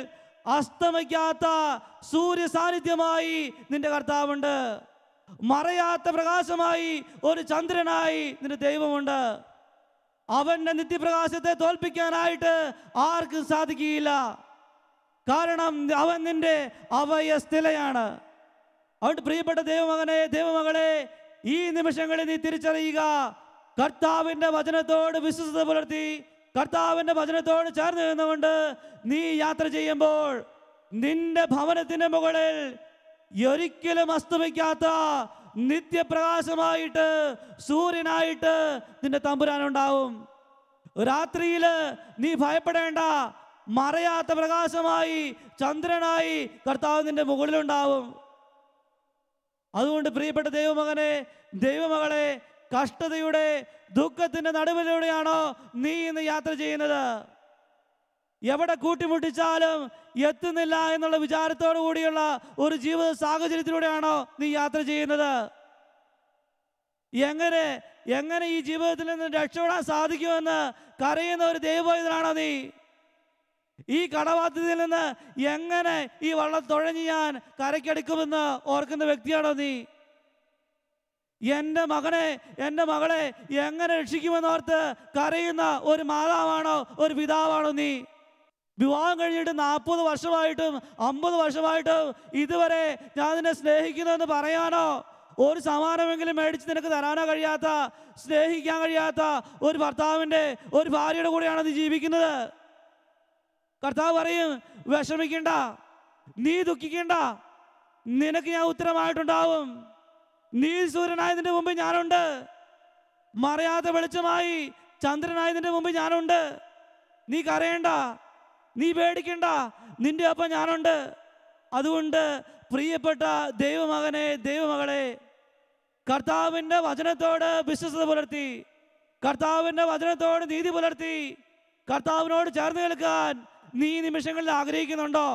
അസ്തമിക്കാത്ത സൂര്യ സാന്നിധ്യമായി നിന്റെ കർത്താവുണ്ട്. മറയാത്ത പ്രകാശമായി ഒരു ചന്ദ്രനായി നിന്റെ ദൈവമുണ്ട്. അവന്റെ നിത്യപ്രകാശത്തെ തോൽപ്പിക്കാനായിട്ട് ആർക്കും സാധിക്കുകയില്ല. കാരണം അവൻ നിന്റെ അഭയസ്ഥിലയാണ്. അതുകൊണ്ട് പ്രിയപ്പെട്ട ദൈവമകനെ, ദൈവമകളെ, ഈ നിമിഷങ്ങളിൽ നീ തിരിച്ചറിയുക, കർത്താവിൻ്റെ വചനത്തോട് വിശ്വസ്തത പുലർത്തി കർത്താവിൻ്റെ വചനത്തോട് ചേർന്ന് നിന്നുകൊണ്ട് നീ യാത്ര ചെയ്യുമ്പോൾ നിന്റെ ഭവനത്തിന് മുകളിൽ ഒരിക്കലും അസ്തമിക്കാത്ത നിത്യപ്രകാശമായിട്ട്, സൂര്യനായിട്ട് നിന്റെ തമ്പുരാനുണ്ടാവും. രാത്രിയിൽ നീ ഭയപ്പെടേണ്ട, മറയാത്ത പ്രകാശമായി, ചന്ദ്രനായി കർത്താവ് നിന്റെ മുകളിലുണ്ടാവും. അതുകൊണ്ട് പ്രിയപ്പെട്ട ദൈവമകനെ, ദൈവമകളെ, കഷ്ടതയുടെ ദുഃഖത്തിന്റെ നടുവിലൂടെയാണോ നീ ഇന്ന് യാത്ര ചെയ്യുന്നത്? എവിടെ കൂട്ടിമുട്ടിച്ചാലും എത്തുന്നില്ല എന്നുള്ള വിചാരത്തോടു കൂടിയുള്ള ഒരു ജീവിത സാഹചര്യത്തിലൂടെയാണോ നീ യാത്ര ചെയ്യുന്നത്? എങ്ങനെ ഈ ജീവിതത്തിൽ നിന്ന് രക്ഷപ്പെടാൻ സാധിക്കുമെന്ന് കരയുന്ന ഒരു ദൈവപൈതലാണോ നീ? ഈ കടബാധ്യതയിൽ നിന്ന് എങ്ങനെ ഈ വള്ളം തുഴഞ്ഞ് ഞാൻ കരയ്ക്കടുക്കുമെന്ന് ഓർക്കുന്ന വ്യക്തിയാണോ നീ? എൻ്റെ മകനെ, എൻ്റെ മകളെ എങ്ങനെ രക്ഷിക്കുമെന്നോർത്ത് കരയുന്ന ഒരു മാതാവാണോ, ഒരു പിതാവാണോ നീ? വിവാഹം കഴിഞ്ഞിട്ട് 40 വർഷമായിട്ടും 50 വർഷമായിട്ടും ഇതുവരെ ഞാൻ നിന്നെ സ്നേഹിക്കുന്നുവെന്ന് പറയാനോ, ഒരു സമാനമെങ്കിലും മേടിച്ച് നിനക്ക് തരാനോ കഴിയാത്ത, സ്നേഹിക്കാൻ കഴിയാത്ത ഒരു ഭർത്താവിൻ്റെ, ഒരു ഭാര്യയുടെ കൂടെയാണ് നീ ജീവിക്കുന്നത്. കർത്താവ് പറയും, വിഷമിക്കണ്ട, നീ ദുഃഖിക്കണ്ട, നിനക്ക് ഞാൻ ഉത്തരമായിട്ടുണ്ടാവും. നീ സൂര്യനായതിൻ്റെ മുമ്പ് ഞാനുണ്ട്, മറയാത്ത വെളിച്ചമായി ചന്ദ്രനായതിൻ്റെ മുമ്പ് ഞാനുണ്ട്. നീ കരയണ്ട, നീ പേടിക്കണ്ട, നിന്റെ ഒപ്പം ഞാനുണ്ട്. അതുകൊണ്ട് പ്രിയപ്പെട്ട ദൈവമകനെ, ദൈവമകളെ, കർത്താവിൻ്റെ വചനത്തോട് വിശ്വസ്തത പുലർത്തി, കർത്താവിൻ്റെ വചനത്തോട് നീതി പുലർത്തി, കർത്താവിനോട് ചേർന്ന് നിൽക്കാൻ നീ നിമിഷങ്ങളിൽ ആഗ്രഹിക്കുന്നുണ്ടോ?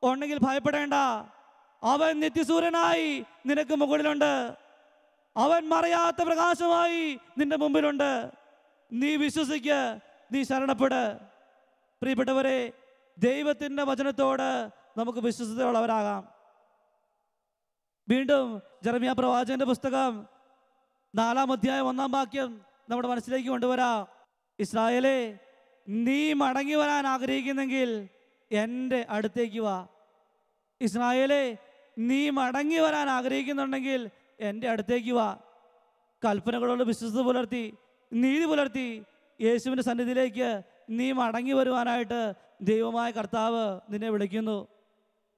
ഉണ്ടെങ്കിൽ ഭയപ്പെടേണ്ട, അവൻ നിത്യസൂര്യനായി നിനക്ക് മുകളിലുണ്ട്, അവൻ മറയാത്ത പ്രകാശമായി നിന്റെ മുമ്പിലുണ്ട്. നീ വിശ്വസിക്ക്, നീ ശരണപ്പെട്. പ്രിയപ്പെട്ടവരെ, ദൈവത്തിൻ്റെ വചനത്തോട് നമുക്ക് വിശ്വസ്തയുള്ളവരാകാം. വീണ്ടും ജെറമ്യാ പ്രവാചകന്റെ പുസ്തകം 4-ാം അധ്യായം 1-ാം വാക്യം നമ്മുടെ മനസ്സിലേക്ക് കൊണ്ടുവരാം. ഇസ്രായേലേ, നീ മടങ്ങി വരാൻ ആഗ്രഹിക്കുന്നെങ്കിൽ എൻ്റെ അടുത്തേക്ക് വാ. ഇസ്രായേലേ, നീ മടങ്ങി വരാൻ ആഗ്രഹിക്കുന്നുണ്ടെങ്കിൽ എൻ്റെ അടുത്തേക്ക് വാ. കൽപ്പനകളോട് വിശ്വസ്തത പുലർത്തി, നീതി പുലർത്തി യേശുവിൻ്റെ സന്നിധിയിലേക്ക് നീ മടങ്ങി വരുവാനായിട്ട് ദൈവമായ കർത്താവ് നിന്നെ വിളിക്കുന്നു.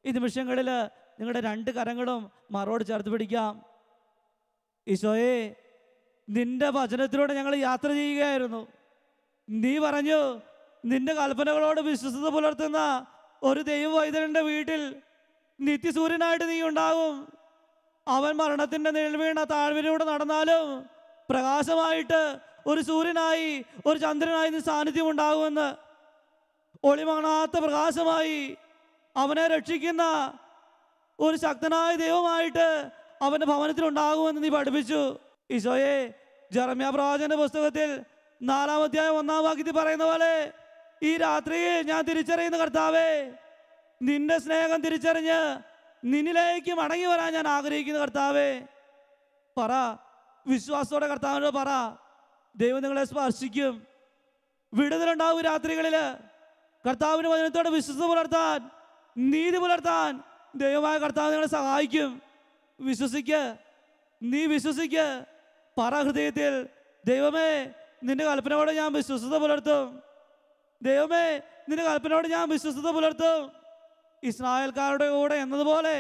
ഈ നിമിഷങ്ങളിൽ നിങ്ങളുടെ 2 കരങ്ങളും മറോട് ചേർത്ത് പിടിക്കാം. ഈശോയെ, നിന്റെ വചനത്തിലൂടെ ഞങ്ങൾ യാത്ര ചെയ്യുകയായിരുന്നു. നീ പറഞ്ഞു, നിന്റെ കൽപ്പനകളോട് വിശ്വസ്തത പുലർത്തുന്ന ഒരു ദൈവവൈദ്യൻ്റെ വീട്ടിൽ നിത്യസൂര്യനായിട്ട് നീ ഉണ്ടാകും. അവൻ മരണത്തിൻ്റെ നിഴൽ വീണ താഴ്വരയിലൂടെ നടന്നാലും പ്രകാശമായിട്ട് ഒരു സൂര്യനായി, ഒരു ചന്ദ്രനായി നീ സാന്നിധ്യം ഉണ്ടാകുമെന്ന്. ഒളിമങ്ങാത്ത പ്രകാശമായി അവനെ രക്ഷിക്കുന്ന ഒരു ശക്തനായ ദൈവമായിട്ട് അവൻ്റെ ഭവനത്തിൽ ഉണ്ടാകുമെന്ന് നീ പഠിപ്പിച്ചു. ഈശോയെ, ജെറമ്യാ പ്രവാചകന്റെ പുസ്തകത്തിൽ 4-ാം അധ്യായം 1-ാം വാക്യത്തിൽ പറയുന്ന പോലെ, ഈ രാത്രിയിൽ ഞാൻ തിരിച്ചറിയുന്ന കർത്താവേ, നിന്റെ സ്നേഹം തിരിച്ചറിഞ്ഞ് നിന്നിലേക്ക് മടങ്ങി വരാൻ ഞാൻ ആഗ്രഹിക്കുന്ന കർത്താവേ. പറ, വിശ്വാസത്തോടെ കർത്താവിനോട് പറ. ദൈവം നിങ്ങളെ സ്പർശിക്കും. വിടുതലുണ്ടാവും രാത്രികളിൽ. കർത്താവിന് വചനത്തോടെ വിശ്വസ്ത പുലർത്താൻ, നീതി പുലർത്താൻ ദൈവമായ കർത്താവ് നിങ്ങളെ സഹായിക്കും. വിശ്വസിക്ക്, നീ വിശ്വസിക്ക്. പറ ഹൃദയത്തിൽ, ദൈവമേ, നിന്റെ കൽപ്പനയോട് ഞാൻ വിശ്വസ്തത പുലർത്തും. ദൈവമേ, നിന്റെ കൽപ്പനയോട് ഞാൻ വിശ്വസ്തത പുലർത്തും. ഇസ്രായേൽക്കാരുടെ കൂടെ എന്നതുപോലെ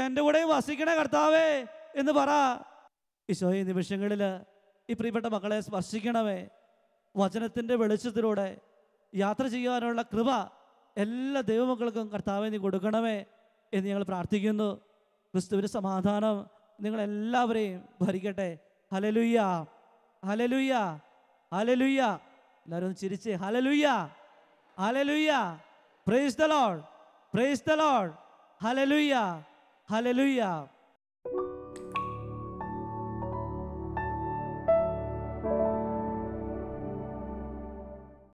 എൻ്റെ കൂടെയും വസിക്കണേ കർത്താവേ എന്ന് പറ. ഈശോയെ, ഈ നിമിഷങ്ങളിൽ ഈ പ്രിയപ്പെട്ട മക്കളെ സ്പർശിക്കണമേ. വചനത്തിൻ്റെ വെളിച്ചത്തിലൂടെ യാത്ര ചെയ്യാനുള്ള കൃപ എല്ലാ ദൈവമക്കൾക്കും കർത്താവെ നീ കൊടുക്കണമേ എന്ന് ഞങ്ങൾ പ്രാർത്ഥിക്കുന്നു. ക്രിസ്തുവിൻ്റെ സമാധാനം നിങ്ങളെല്ലാവരെയും ഭരിക്കട്ടെ. Hallelujah, hallelujah, hallelujah. എല്ലാവരും ഒന്ന് ചിരിച്ച് hallelujah, hallelujah. Praise the Lord, praise the Lord. Hallelujah, hallelujah.